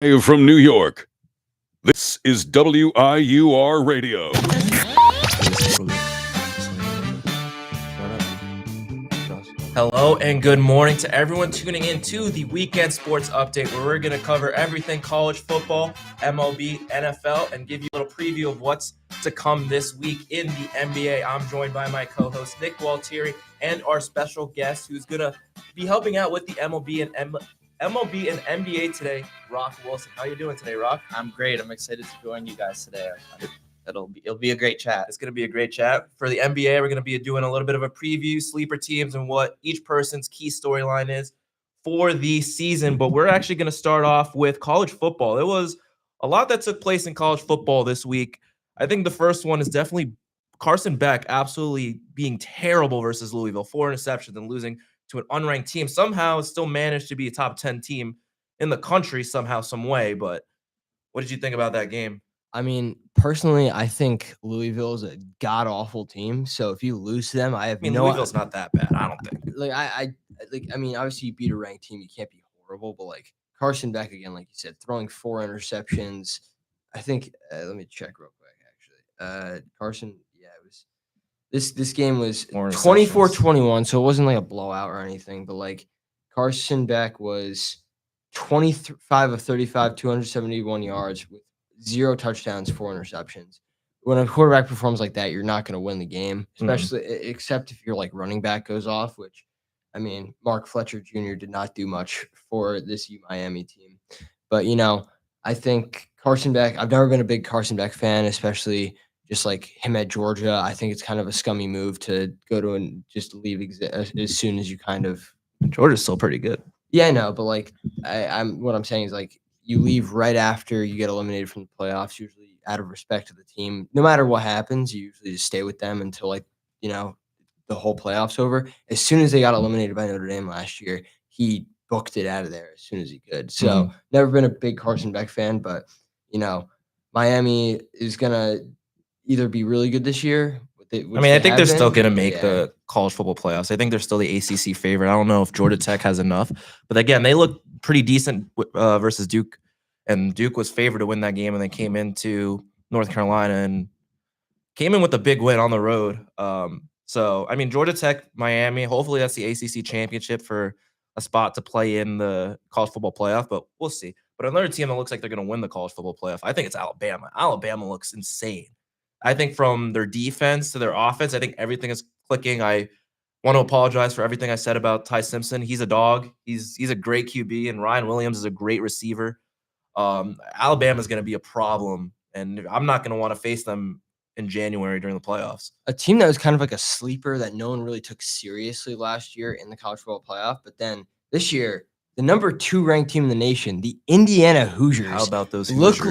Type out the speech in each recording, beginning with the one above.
From New York, this is WIUR Radio. Hello and good morning to everyone tuning in to the Weekend Sports Update, where we're going to cover everything college football, MLB, NFL, and give you a little preview of what's to come this week in the NBA. I'm joined by my co-host Nick Waltieri and our special guest who's going to be helping out with the MLB and NBA today, Rock Wilson. How you doing today, Rock? I'm great. I'm excited to join you guys today. It'll be a great chat. It's going to be a great chat. For the NBA, we're going to be doing a little bit of a preview, sleeper teams, and what each person's key storyline is for the season. But we're actually going to start off with college football. There was a lot that took place in college football this week. I think the first one is definitely Carson Beck absolutely being terrible versus Louisville. 4 interceptions and losing to an unranked team. Somehow still managed to be a top 10 team in the country somehow, some way. But what did you think about that game? I mean, personally, I think Louisville is a god-awful team. So if you lose to them, Louisville's not that bad, I don't think. I mean, obviously you beat a ranked team, you can't be horrible, but like Carson Beck again, like you said, throwing 4 interceptions. I think let me check real quick. Actually, Carson, yeah, it was this game was 24-21, so it wasn't like a blowout or anything, but like Carson Beck was 25 of 35, 271 yards with 0 touchdowns, 4 interceptions. When a quarterback performs like that, you're not going to win the game, especially except if your like running back goes off, which, I mean, Mark Fletcher Jr. did not do much for this Miami team. But, I think Carson Beck, I've never been a big Carson Beck fan, especially just like him at Georgia. I think it's kind of a scummy move to go to and just leave as soon as you kind of. Georgia's still pretty good. Yeah, I know, but like what I'm saying is like you leave right after you get eliminated from the playoffs, usually out of respect to the team. No matter what happens, you usually just stay with them until like, the whole playoffs over. As soon as they got eliminated by Notre Dame last year, he booked it out of there as soon as he could. So never been a big Carson Beck fan, but Miami is gonna either be really good this year. I think they're still going to make the college football playoffs. I think they're still the ACC favorite. I don't know if Georgia Tech has enough. But again, they look pretty decent versus Duke. And Duke was favored to win that game, and they came into North Carolina and came in with a big win on the road. Georgia Tech, Miami, hopefully that's the ACC championship for a spot to play in the college football playoff. But we'll see. But another team that looks like they're going to win the college football playoff, I think it's Alabama. Alabama looks insane. I think from their defense to their offense, I think everything is clicking. I want to apologize for everything I said about Ty Simpson. He's a dog. He's a great QB, and Ryan Williams is a great receiver. Alabama is going to be a problem, and I'm not going to want to face them in January during the playoffs. A team that was kind of like a sleeper that no one really took seriously last year in the college football playoff, but then this year, the number 2 ranked team in the nation, the Indiana Hoosiers. How about those Hoosiers?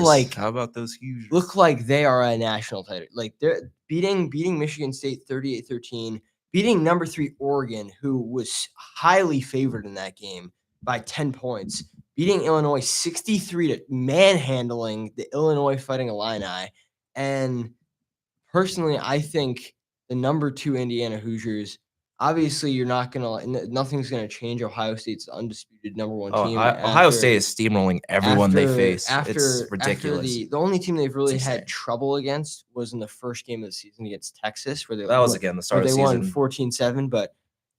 Look like they are a national title. Like they're beating Michigan State 38-13, beating number 3 Oregon, who was highly favored in that game by 10 points, beating Illinois 63 to manhandling the Illinois Fighting Illini. And personally, I think the number 2 Indiana Hoosiers. Obviously, nothing's going to change. Ohio State's the undisputed number 1 team. Ohio State is steamrolling everyone they face. It's ridiculous. The only team they've really had trouble against was in the first game of the season against Texas, where that was again the start of the season. They won 14-7, but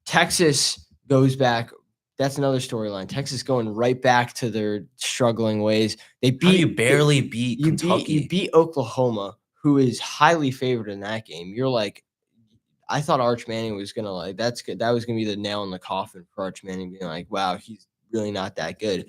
Texas goes back. That's another storyline. Texas going right back to their struggling ways. You barely beat Kentucky. You beat Oklahoma, who is highly favored in that game. You're like, I thought Arch Manning was gonna that's good. That was gonna be the nail in the coffin for Arch Manning, being like, wow, he's really not that good.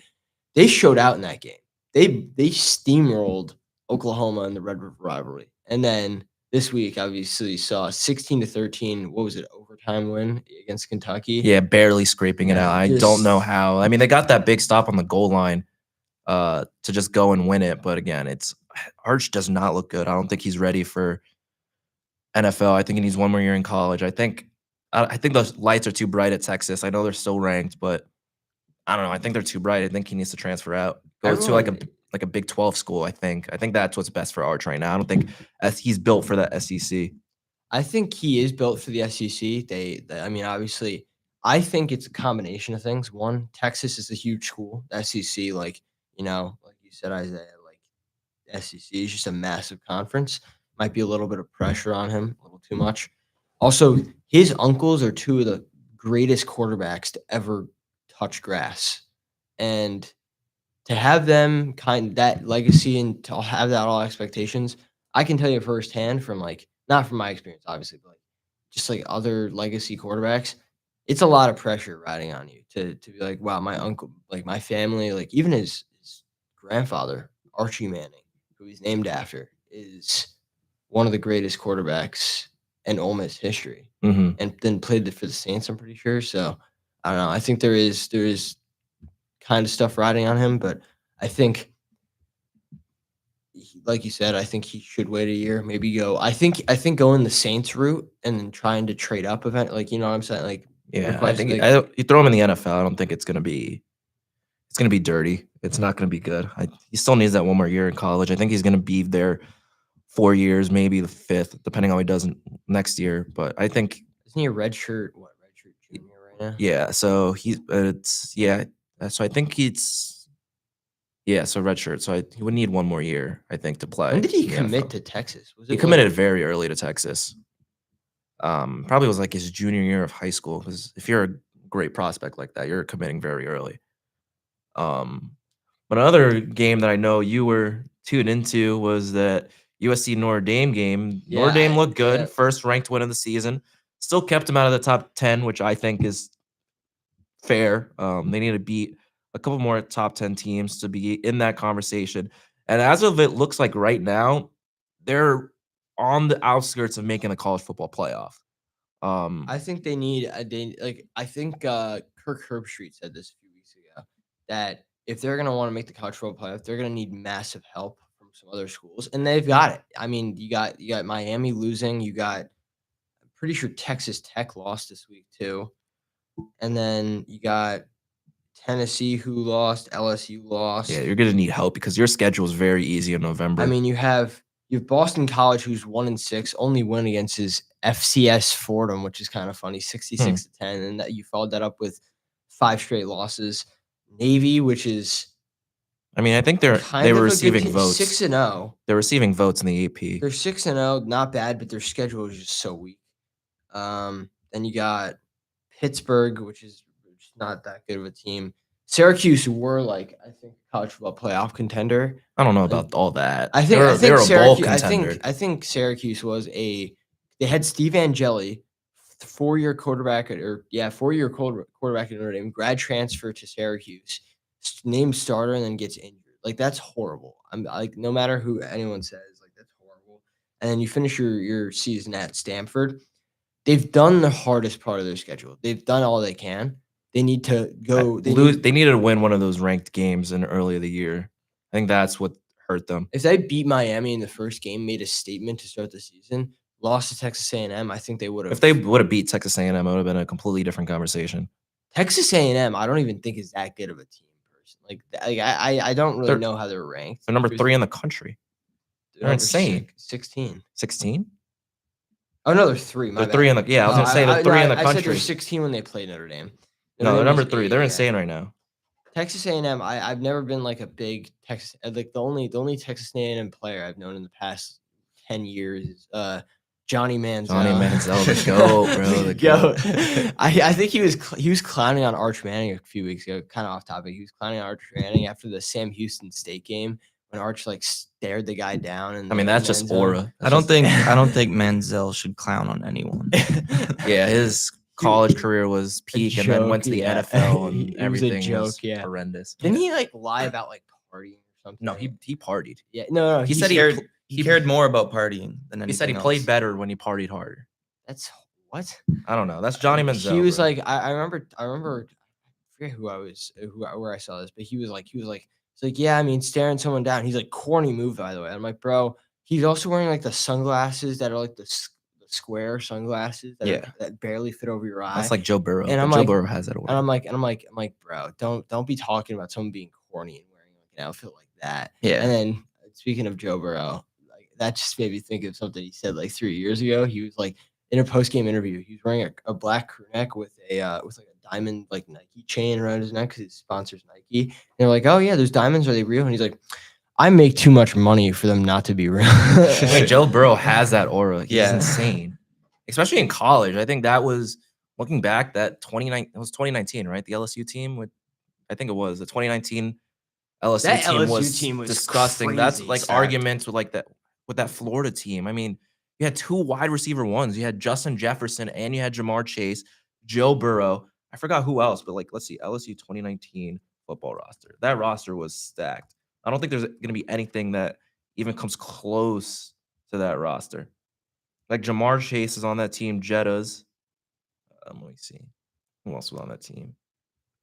They showed out in that game. They steamrolled Oklahoma in the Red River rivalry, and then this week obviously saw 16-13. What was it, overtime win against Kentucky? Yeah, barely scraping it out. I don't know how. I mean, they got that big stop on the goal line to just go and win it, but again, Arch does not look good. I don't think he's ready for NFL. I think he needs 1 more year in college. I think those lights are too bright at Texas. I know they're still ranked, but I don't know. I think they're too bright. I think he needs to transfer out, go to like a Big 12 school. I think that's what's best for Arch right now. I don't think he's built for the SEC. I think he is built for the SEC. Obviously, I think it's a combination of things. One, Texas is a huge school. The SEC, like you you said, Isaiah, like SEC is just a massive conference. Might be a little bit of pressure on him, a little too much. Also, his uncles are two of the greatest quarterbacks to ever touch grass, and to have them that legacy and to have that all expectations, I can tell you firsthand from like not from my experience, obviously, but like just like other legacy quarterbacks, it's a lot of pressure riding on you to be like, wow, my uncle, like my family, like even his grandfather, Archie Manning, who he's named after, is one of the greatest quarterbacks in Ole Miss history, Mhm. and then played for the Saints. I'm pretty sure. So I don't know. I think there is kind of stuff riding on him, but I think, like you said, I think he should wait a year, maybe go. I think going the Saints route and then trying to trade up event, like you know what I'm saying, like Yeah, I request, think like, you throw him in the NFL. I don't think it's gonna be dirty. It's not gonna be good. He still needs that one more year in college. I think he's gonna be there 4 years, maybe the fifth, depending on how he does next year. But I think isn't he a red shirt? What red shirt junior right now? yeah. So it's yeah. So I think so red shirt. So he would need one more year, I think, to play. When did he in the commit NFL. to Texas? Was He it committed very early to Texas. Probably was like his junior year of high school. Because if you're a great prospect like that, you're committing very early. But another game that I know you were tuned into was that USC Notre Dame game. Yeah, Notre Dame looked good, yeah. first ranked win of the season. Still kept them out of the top 10, which I think is fair. They need to beat a couple more top 10 teams to be in that conversation. And as of it looks like right now, they're on the outskirts of making the college football playoff. I think they need I think Kirk Herbstreit said this a few weeks ago that if they're gonna want to make the college football playoff, they're gonna need massive help from some other schools, and they've got it. I mean, you got Miami losing, you got I'm pretty sure Texas Tech lost this week too, and then you got Tennessee who lost, LSU lost. Yeah, you're gonna need help because your schedule is very easy in November. I mean, you have Boston College, who's 1-6, only win against his FCS Fordham, which is kind of funny, 66-10, and that you followed that up with 5 straight losses. Navy, which is I mean, I think they were kind of a good receiving team, votes. 6-0. They're receiving votes in the AP. They're 6-0, not bad, but their schedule is just so weak. Then you got Pittsburgh, which is not that good of a team. Syracuse, who were like I think college football playoff contender. I don't know about all that. I think they were a bowl Syracuse. contender. I think Syracuse was they had Steve Angeli, 4-year quarterback at quarterback at Notre Dame, grad transfer to Syracuse, named starter and then gets injured. Like that's horrible. I'm like no matter who anyone says, like that's horrible. And then you finish your season at Stanford. They've done the hardest part of their schedule. They've done all they can. They need to go. They needed to win one of those ranked games in early of the year. I think that's what hurt them. If they beat Miami in the first game, made a statement to start the season, lost to Texas A&M, I think they would have. If they would have beat Texas A&M, it would have been a completely different conversation. Texas A&M, I don't even think is that good of a team. Like I don't really know how they're ranked. They're number 3 in the country. They're insane. 16. 16? Oh no, they're 3. They're 3 in the I was gonna say they're 3 in the I said country. they're 16 when they played Notre Dame. No, they're Notre Dame number was 3. 8, They're yeah. insane right now. Texas A&M, I've never been like a big Texas like the only Texas A&M player I've known in the past 10 years is Johnny Manziel. Johnny Manziel, the GOAT, bro. The GOAT. I think he was clowning on Arch Manning a few weeks ago, kind of off topic. He was clowning on Arch Manning after the Sam Houston State game when Arch like stared the guy down. And I mean, that's just aura. I don't think Manziel should clown on anyone. Yeah, his college career was peak and then went to the NFL and It was a everything joke, was yeah. horrendous. Didn't he like lie about like partying or something? No, he partied. Yeah, no. He said He cared more about partying than anything he said he else. played better when he partied harder. That's what I don't know. That's Johnny Manziel. He was bro. like, I remember. I forget where I saw this, but he was like, it's like, yeah, I mean, staring someone down. He's like, corny move, by the way. I'm like, bro. He's also wearing like the sunglasses that are like the square sunglasses that barely fit over your eye. That's like Joe Burrow. And I'm Joe like- Burrow has that. And I'm like, bro, don't be talking about someone being corny and wearing like an outfit like that. Yeah. And then speaking of Joe Burrow, like that just made me think of something he said like 3 years ago. He was like in a post game interview, he was wearing a black crew neck with a diamond like Nike chain around his neck because it sponsors Nike. And they're like, "Oh yeah, those diamonds, are they real?" And he's like, "I make too much money for them not to be real." Like Joe Burrow has that aura. He's Yeah. insane, especially in college. I think that was looking back. That 2019, right? The LSU team with, I think it was the 2019 LSU That team LSU was team was disgusting. That's crazy like stacked. arguments with that Florida team. I mean, you had 2 wide receiver ones. You had Justin Jefferson and you had Jamar Chase, Joe Burrow. I forgot who else, but like let's see, LSU 2019 football roster. That roster was stacked. I don't think there's going to be anything that even comes close to that roster. Like Jamar Chase is on that team. Jettas. Let me see. Who else was on that team?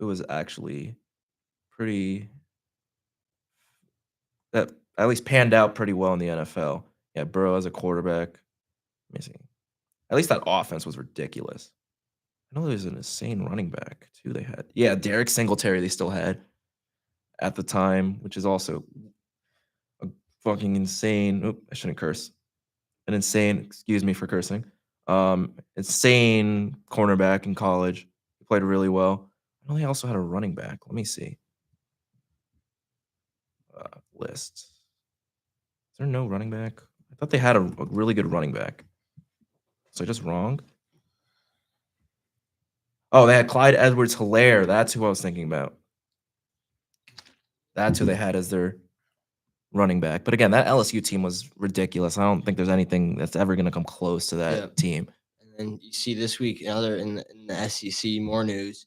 It was actually pretty that at least panned out pretty well in the NFL. Yeah, Burrow as a quarterback. Let me see. At least that offense was ridiculous. I know there's an insane running back too. They had, yeah, Derek Singletary. They still had at the time, which is also a fucking insane. Oop, I shouldn't curse. An insane. Excuse me for cursing. Insane cornerback in college. He played really well. I know they also had a running back. Let me see. List. Is there no running back? I thought they had a really good running back. So just wrong. Oh, they had Clyde Edwards-Helaire. That's who I was thinking about. That's who they had as their running back. But again, that LSU team was ridiculous. I don't think there's anything that's ever going to come close to that Yeah. team. And then you see this week another in the SEC, more news.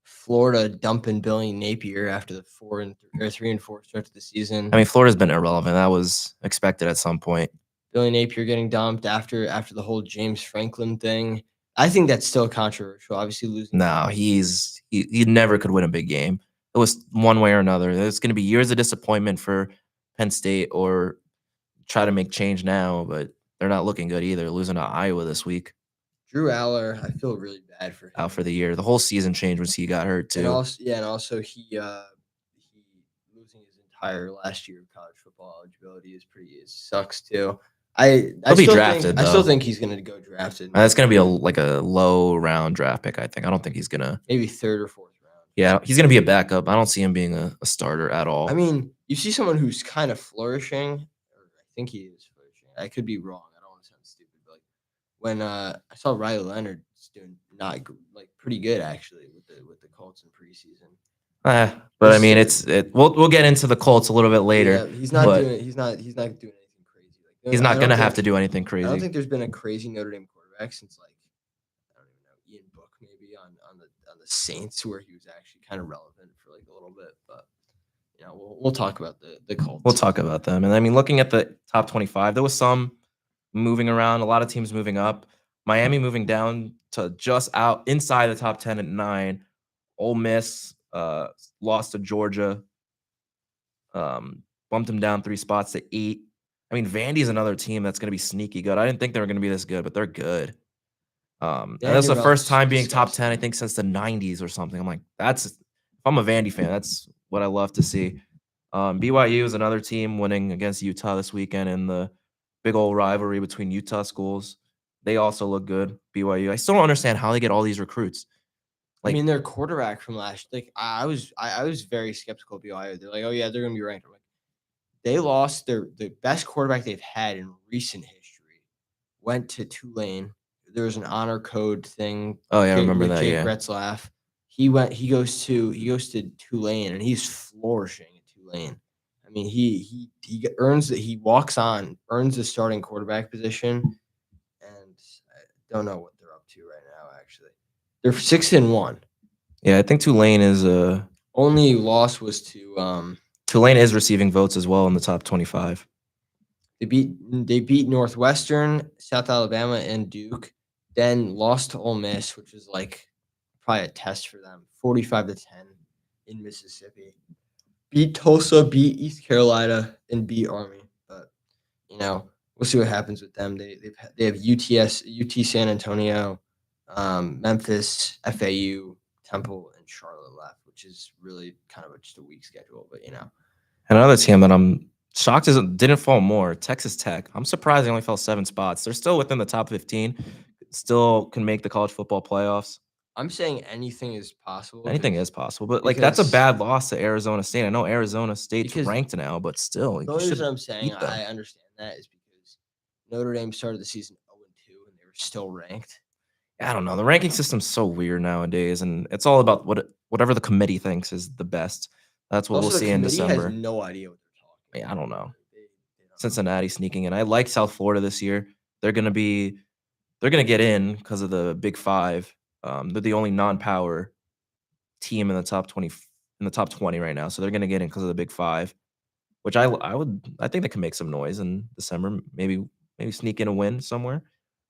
Florida dumping Billy Napier after the 3-4 start to the season. I mean, Florida's been irrelevant. That was expected at some point. Billy Napier getting dumped after the whole James Franklin thing. I think that's still controversial. Obviously, losing. No, he never could win a big game. It was one way or another. There's going to be years of disappointment for Penn State or try to make change now, but they're not looking good either. Losing to Iowa this week. Drew Aller, I feel really bad for him. Out for the year. The whole season changed once he got hurt too. And also he losing his entire last year of college football eligibility it sucks too. He'll be drafted, I still though. think he's gonna go drafted. That's going to be a low round draft pick, I think. I don't think he's going to. Maybe 3rd or 4th round. Yeah, he's going to be a backup. I don't see him being a starter at all. I mean, you see someone who's kind of flourishing, or I think he is flourishing. I could be wrong. I don't want to sound stupid, but like when I saw Riley Leonard doing pretty good actually with the Colts in preseason. But I mean, we'll get into the Colts a little bit later. Yeah, he's not but doing anything crazy. Like, He's I not don't going to think- have to do anything I crazy. don't think there's been a crazy Notre Dame quarterback since like I don't even know, Ian Book maybe on the Saints, where he was actually kind of relevant for like a little bit. But we'll talk about the Colts. We'll talk about them. And I mean, looking at the top 25, there was some moving around. A lot of teams moving up. Miami moving down to just out inside the top 10 at 9. Ole Miss lost to Georgia. Bumped them down 3 spots to 8. I mean, Vandy's another team that's going to be sneaky good. I didn't think they were going to be this good, but they're good. And that's the first time being top 10, I think, since the 90s or something. I'm like, if I'm a Vandy fan, that's what I love to see. BYU is another team winning against Utah this weekend in the big old rivalry between Utah schools. They also look good, BYU. I still don't understand how they get all these recruits. I mean, their quarterback from last, like I was very skeptical of BYU. They're like, oh yeah, they're gonna be ranked. I'm like, they lost the best quarterback they've had in recent history. Went to Tulane. There was an honor code thing. Oh yeah, I remember with that. Jake Yeah, Retzlaff. He goes to Tulane and he's flourishing at Tulane. I mean, he walks on, earns the starting quarterback position, and I don't know what they're up to right now. Actually, they're 6-1. yeah. I think Tulane is Only loss was to Tulane is receiving votes as well in the top 25. they beat Northwestern, South Alabama, and Duke. Then lost to Ole Miss, which was like probably a test for them. 45-10 in Mississippi. Beat Tulsa, beat East Carolina, and beat Army. But we'll see what happens with them. They have UT San Antonio, Memphis, FAU, Temple, and Charlotte left, which is really kind of just a weak schedule. But And another team that I'm shocked didn't fall more, Texas Tech. I'm surprised they only fell 7 spots. They're still within the top 15. Still can make the college football playoffs. I'm saying anything is possible. Anything because- is possible, but like that's a because- bad loss to Arizona State. I know Arizona State's Because ranked now, but still, like, The you only should reason I'm saying beat them. I understand that is because Notre Dame started the season 0-2 and they were still ranked. I don't know. The ranking system's so weird nowadays, and it's all about whatever the committee thinks is the best. That's what Also, we'll the see in committee December. has no idea what they're talking Yeah, I about. don't know. They don't. Cincinnati sneaking in. I like South Florida this year. They're gonna get in because of the Big Five. They're the only non-power team in the top 20 right now, so they're gonna get in because of the Big Five, which I think they can make some noise in December. Maybe sneak in a win somewhere.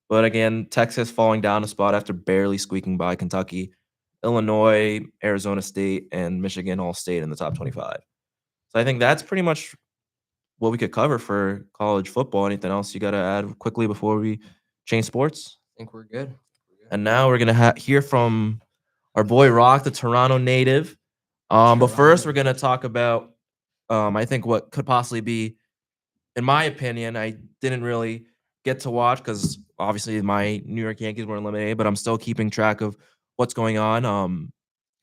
But again, Texas falling down a spot after barely squeaking by Kentucky, Illinois, Arizona State, and Michigan all stayed in the top 25. So I think that's pretty much what we could cover for college football. Anything else you got to add quickly before we change sports? I think we're good. And now we're gonna hear from our boy Rock, the Toronto native. But first, we're gonna talk about I think what could possibly be, in my opinion, I didn't really get to watch because obviously my New York Yankees were eliminated, but I'm still keeping track of what's going on.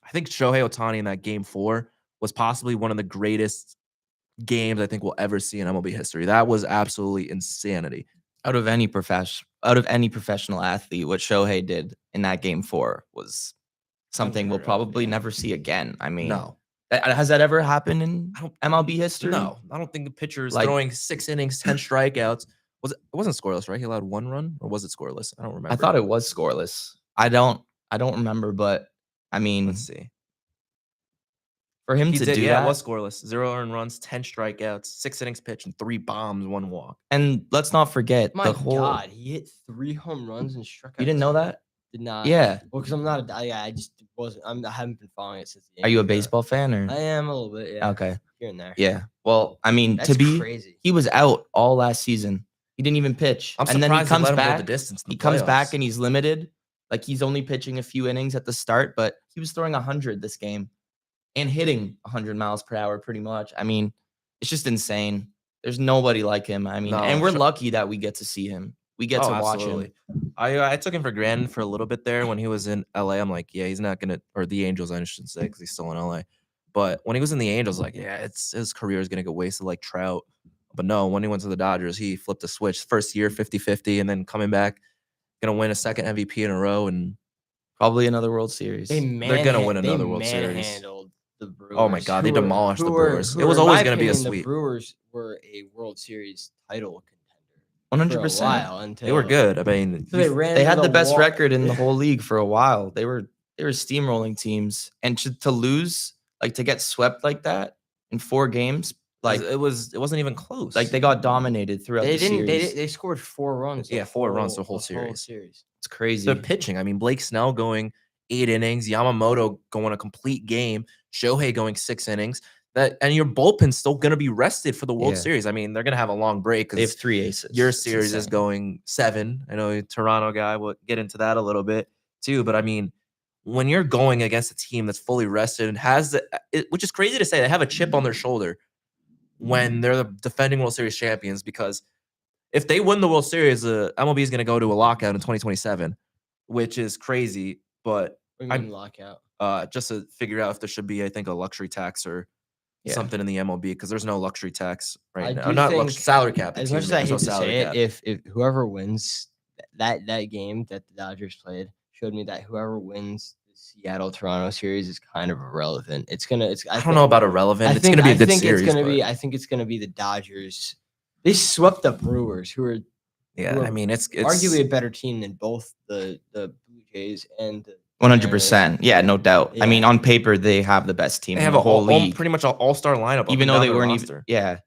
I think Shohei Ohtani in that Game 4 was possibly one of the greatest games I think we'll ever see in MLB history. That was absolutely insanity. Out of any professional athlete, what Shohei did in that Game 4 was something we'll Unheard of, probably yeah. never see again. I mean, No, has that ever happened in I don't- MLB history? no, I don't think the pitcher is Like- throwing 6 innings, 10 strikeouts. It wasn't scoreless, right? He allowed 1 run, or was it scoreless? I don't remember. I thought it was scoreless. I don't remember, but I mean, Let's see. for him He to did, do yeah, that, it was scoreless. 0 earned runs, 10 strikeouts, 6 innings pitched, and 3 bombs, 1 walk. and let's not forget My the whole. God, he hit 3 home runs and struck out. You didn't know 2. that? Did not. Yeah. Well, because I'm not. I just wasn't. I haven't been following it since. The Are you a Yankees, baseball fan or? I am a little bit. Yeah. Okay. Here and there. Yeah. Well, I mean, That's to be crazy. he was out all last season. He didn't even pitch. I'm and then he surprised comes they let him go back. the distance. In He the comes back playoffs. and he's limited. Like he's only pitching a few innings at the start, but he was throwing 100 this game and hitting 100 miles per hour pretty much. I mean, it's just insane. There's nobody like him. I mean, No, and we're sure. lucky that we get to see him. We get Oh, to watch absolutely. him. I took him for granted for a little bit there when he was in LA. I'm like, yeah, he's not gonna, or the Angels, I should say, because he's still in LA. But when he was in the Angels, like, yeah, his career is gonna get wasted like Trout. But no, when he went to the Dodgers, he flipped a switch. First year, 50-50, and then coming back, gonna win a second MVP in a row. And Probably another World Series. They're gonna win another World Series. Manhandled the Brewers. Oh my God, they who were- demolished who the were- Brewers. who It was were, in always my gonna be a opinion, sweep. The Brewers were a World Series title contender. 100%. For a while until They were good. I mean, So they ran. They into had the best wall. record in the whole league for a while. They were steamrolling teams, and to lose, like to get swept like that in 4 games, like it wasn't even close. they got dominated throughout They the didn't. series. They scored 4 runs. Yeah, 4 runs the whole series. It's crazy. The pitching. I mean, Blake Snell going 8 innings, Yamamoto going a complete game, Shohei going 6 innings. And your bullpen's still going to be rested for the World Yeah. Series. I mean, they're going to have a long break They have because 3 aces. your It's series is insane. going 7. I know you're a Toronto guy. We'll get into that a little bit too. But I mean, when you're going against a team that's fully rested and has which is crazy to say, they have a chip on their shoulder when they're the defending World Series champions, because if they win the World Series, MLB is going to go to a lockout in 2027, which is crazy. But I'm- lockout. just to figure out if there should be, I think, a luxury tax or Yeah. something in the MLB, because there's no luxury tax right I now. do Not think, salary cap. As excuse much me, as I there's hate no to salary say it, cap. if whoever wins that game that the Dodgers played showed me that whoever wins the Seattle Toronto series is kind of irrelevant. I don't know about irrelevant. It's going to be a good series. I think it's gonna be the Dodgers. They swept the Brewers, who are Yeah, who I are mean, it's arguably a better team than both the Blue Jays and the 100%. Yeah, no doubt. I mean, Yeah. on paper, they have the best team they in have the a whole league. pretty much an all-star lineup, up Even and though down they their weren't roster. even, yeah.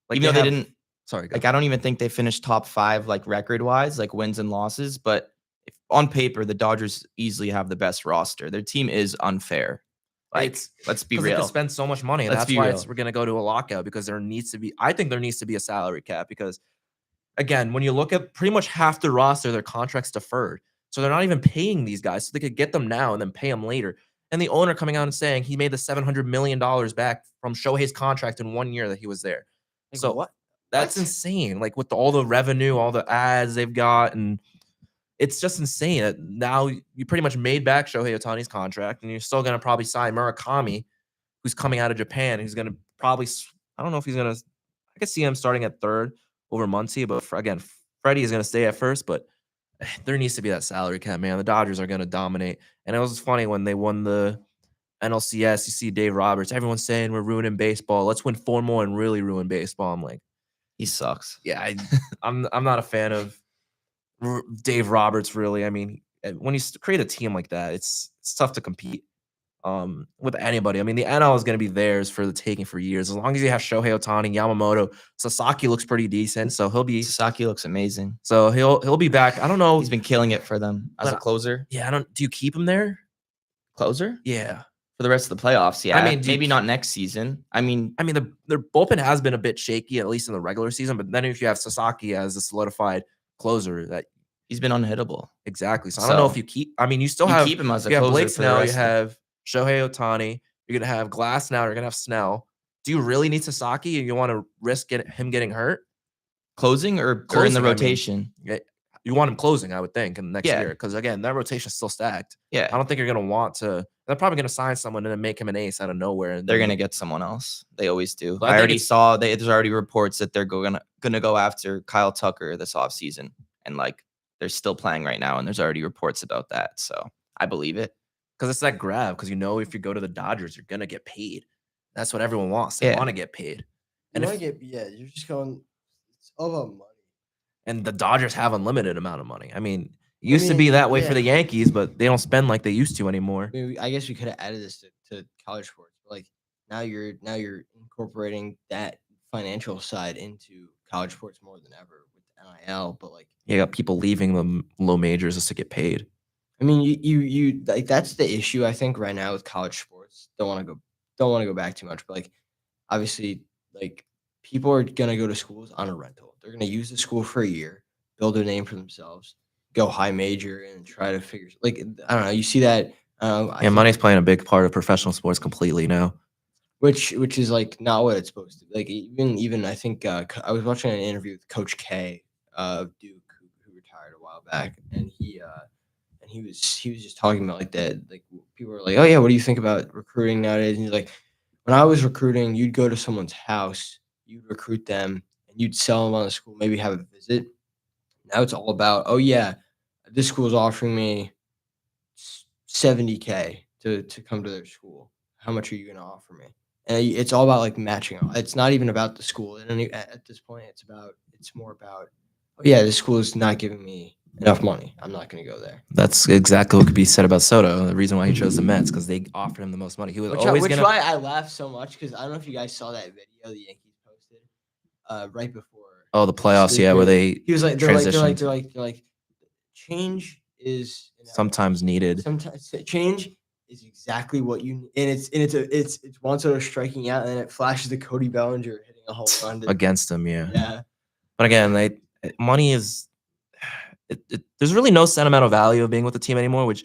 Like, Even though they didn't, Sorry, go. like, I don't even think they finished top 5, like, record-wise, like, wins and losses. But if, on paper, the Dodgers easily have the best roster. Their team is unfair. Like, It's- let's be Because they real. could spend so much money, and Let's that's be why real. we're going to go to a lockout, because there needs to be. I think there needs to be a salary cap, because, again, when you look at pretty much half the roster, their contracts deferred, so they're not even paying these guys, so they could get them now and then pay them later. And the owner coming out and saying he made the $700 million back from Shohei's contract in 1 year that he was there. Like, So what? that's What? insane. Like, with all the revenue, all the ads they've got, and it's just insane that now you pretty much made back Shohei Otani's contract, and you're still gonna probably sign Murakami, who's coming out of Japan. He's gonna probably I don't know if he's gonna. I could see him starting at third over Muncy, but again, Freddie is gonna stay at first. But there needs to be that salary cap, man. The Dodgers are gonna dominate. And it was funny when they won the NLCS. You see Dave Roberts. Everyone's saying we're ruining baseball. Let's win 4 more and really ruin baseball. I'm like, He sucks. yeah, I'm not a fan of Dave Roberts. Really, I mean, when you create a team like that, it's tough to compete with anybody. I mean, the NL is going to be theirs for the taking for years. As long as you have Shohei Otani, Yamamoto, Sasaki looks pretty decent, so Sasaki looks amazing. he'll be back. I don't know. He's been killing it for them as a But- closer. Yeah, I don't. Do you keep him there? Closer Yeah. for the rest of the playoffs. Yeah, mean, do you maybe not next season. I mean, Their bullpen has been a bit shaky, at least in the regular season. But then if you have Sasaki as a solidified closer, that he's been unhittable. exactly. So I don't know if So, you keep. I mean, you still You have keep him as a you have closer Blake for the Snell, you rest of- have Shohei Otani, you're gonna have Glass now, you're gonna have Snell. Do you really need Sasaki, and you want to risk him getting hurt? closing or in Closing, I the mean. rotation. You want him closing, I would think, in the next Yeah. year, because again, that rotation is still stacked. Yeah, I don't think you're gonna want to. They're probably gonna sign someone and then make him an ace out of nowhere. And they're then- gonna get someone else. They always do. But I I think already it's- saw there's already reports that they're gonna go after Kyle Tucker this offseason. And like they're still playing right now, and there's already reports about that. So I believe it. because it's that grab. Because if you go to the Dodgers, you're gonna get paid. That's what everyone wants. They Yeah. want to get paid. And And you're just going. It's all about money. And the Dodgers have unlimited amount of money. I mean, it used to mean, be that way yeah. for the Yankees, but they don't spend like they used to anymore. I mean, I guess we could have added this to college sports. But like now you're incorporating that financial side into college sports more than ever with NIL. But like, You got people leaving the low majors just to get paid. I mean, you like that's the issue I think right now with college sports. Don't want to go back too much, but like obviously, like people are gonna go to schools on a rental. They're gonna use the school for a year, build a name for themselves, go high major, and try to figure. Like I don't know, you see that. I Yeah, think- money's playing a big part of professional sports completely now. which is like not what it's supposed to be. Like even I think I was watching an interview with Coach K of Duke who retired a while back, and he was just talking about like that. Like people were like, "Oh yeah, what do you think about recruiting nowadays?" And he's like, "When I was recruiting, you'd go to someone's house, you'd recruit them, and you'd sell them on the school, maybe have a visit. Now it's all about, oh yeah, this school is offering me $70K to come to their school. How much are you going to offer me?" And it's all about like matching. It's not even about the school. And at this point, it's more about, oh yeah, this school is not giving me enough money. I'm not going to go there. That's exactly what could be said about Soto. The reason why he chose the Mets because they offered him the most money. He was Which always gonna. why I laughed so much because I don't know if you guys saw that video the Yankees posted right before. Oh, the playoffs, yeah, where they He was like, they're transitioned. like, change is sometimes needed sometimes change is exactly what you need. And it's Juan Soto striking out, and then it flashes to Cody Bellinger hitting a home run. against him. Yeah, Yeah, but again, money is. There's really no sentimental value of being with the team anymore, which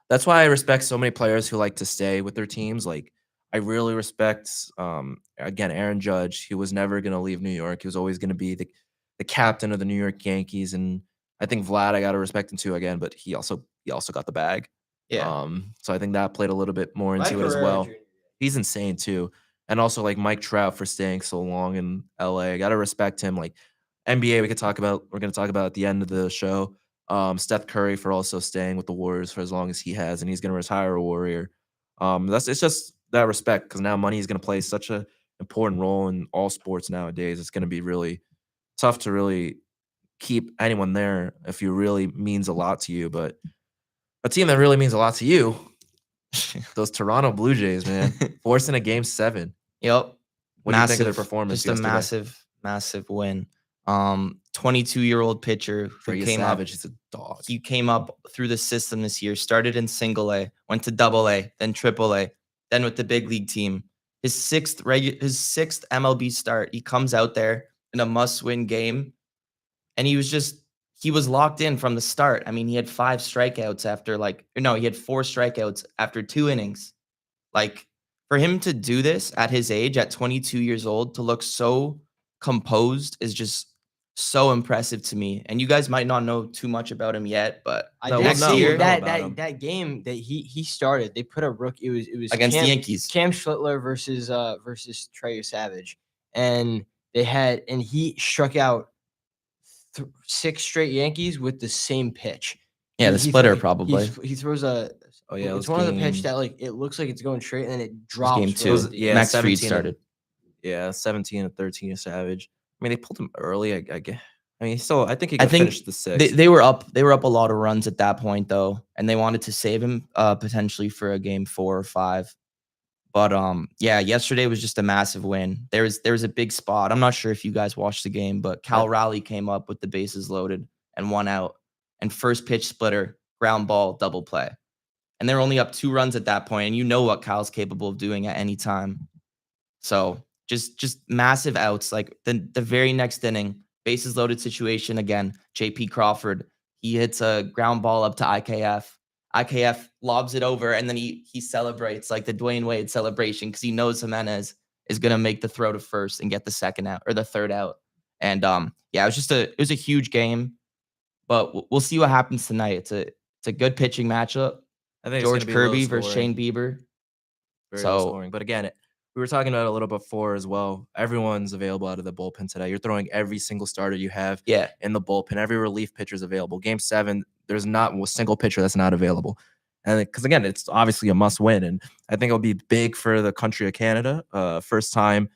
that's why I respect so many players who like to stay with their teams. Like I really respect, again, Aaron Judge. He was never going to leave New York. He was always going to be the captain of the New York Yankees. And I think Vlad, I got to respect him too again, but he also got the bag. Yeah. So I think that played a little bit more Vlad into it as Guerrero well. Jr. He's insane too. And also like Mike Trout for staying so long in LA. I got to respect him. Like NBA, we're going to talk about at the end of the show. Steph Curry for also staying with the Warriors for as long as he has, and he's going to retire a Warrior. It's just that respect because now money is going to play such an important role in all sports nowadays. It's going to be really tough to really keep anyone there if you really means a lot to you. But a team that really means a lot to you, those Toronto Blue Jays, man, forcing a Game 7. Yep. What do you think of their performance Just a yesterday? massive win. 22-year-old pitcher who Freya came up. Savage is a dog. He came up through the system this year, started in single A, went to double A, then triple A, then with the big league team. His sixth MLB start, he comes out there in a must-win game, and he was locked in from the start. I mean, he had 5 strikeouts he had 4 strikeouts after 2 innings. Like, for him to do this at his age, at 22 years old, to look so composed is just so impressive to me. And you guys might not know too much about him yet, but I No, did we'll next know. see year We'll know that about him. that game that he started. They put a rook. It was against Cam, the Yankees. Cam Schlittler versus Trey Savage, and he struck out 6 straight Yankees with the same pitch. Yeah, the He splitter thro- probably. He throws a. Oh yeah, it it's was one of the pitch game- that like it looks like it's going straight and then it It was drops. game right two. at the yeah, end. Max Fried 17 started. Yeah, 17 and 13 to Savage. I mean, they pulled him early. I guess. I mean, still, I think he I could think finish the 6th. They were up a lot of runs at that point though, and they wanted to save him potentially for a game 4 or 5. But yeah, yesterday was just a massive win. There was a big spot. I'm not sure if you guys watched the game, but Cal Raleigh came up with the bases loaded and 1 out, and first pitch splitter, ground ball, double play. And they're only up 2 runs at that point, and you know what Cal's capable of doing at any time. So just massive outs. Like the very next inning, bases loaded situation again. JP Crawford, he hits a ground ball up to IKF. IKF lobs it over, and then he celebrates like the Dwayne Wade celebration because he knows Jimenez is gonna make the throw to first and get the second out or the third out. And yeah, it was a huge game, but we'll see what happens tonight. It's a good pitching matchup. I think George it's gonna be low Kirby versus scoring, Shane Bieber. very low so- scoring. But again, we were talking about it a little before as well. Everyone's available out of the bullpen today. You're throwing every single starter you have Yeah, in the bullpen. Every relief pitcher is available. Game 7, there's not a single pitcher that's not available. And because again, it's obviously a must win, and I think it'll be big for the country of Canada. First time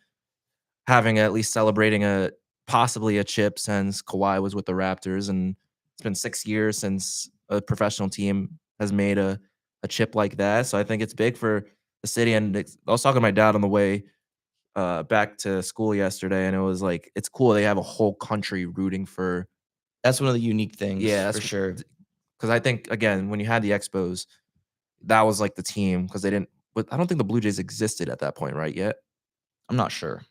having at least celebrating possibly a chip since Kawhi was with the Raptors, and it's been 6 years since a professional team has made a chip like that. So I think it's big for the city. And I was talking to my dad on the way back to school yesterday, and it was like it's cool they have a whole country rooting for. that's one of the unique things. Yeah, for that's sure. Because I think again, when you had the Expos, that was like the team because they didn't. But I don't think the Blue Jays existed at that point, right? Yet. I'm not sure.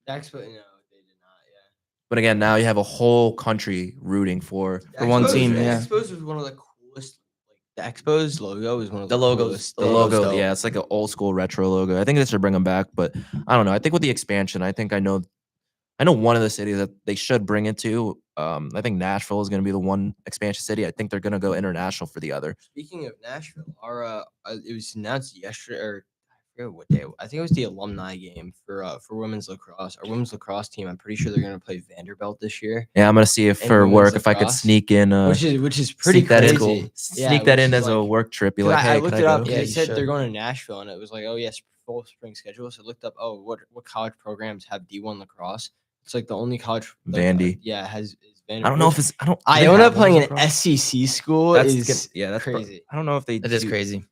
The Expo, no, they did not. Yeah. But again, now you have a whole country rooting for. The For one Expos- team, the yeah. Expos was one of the coolest. Like the Expos logo is one of The the logos- coolest The the things. logo's logo, dope. yeah, it's like an old school retro logo. I think they should bring them back, but I don't know. I think with the expansion, I know one of the cities that they should bring it to. I think Nashville is going to be the one expansion city. I think they're going to go international for the other. Speaking of Nashville, it was announced yesterday, or I forget what day. I think it was the alumni game for women's lacrosse. Our women's lacrosse team. I'm pretty sure they're going to play Vanderbilt this year, Yeah, I'm going to see if And for women's work if I could lacrosse, sneak in. which is pretty sneak that in. crazy. Sneak that which in is as a like- work trip. Be 'cause like, hey, I can looked I it up. go? because Yeah, They you said they're should. going to Nashville, and it was like, oh yes, full spring schedule. So I looked up, oh, what college programs have D1 lacrosse? It's like the only college. Like, Vandy. yeah, is Vandy. I don't know if it's. I don't. do they Iona have playing women's an lacrosse? SEC school That's is that's pro- crazy. I don't know if they. That is do- crazy.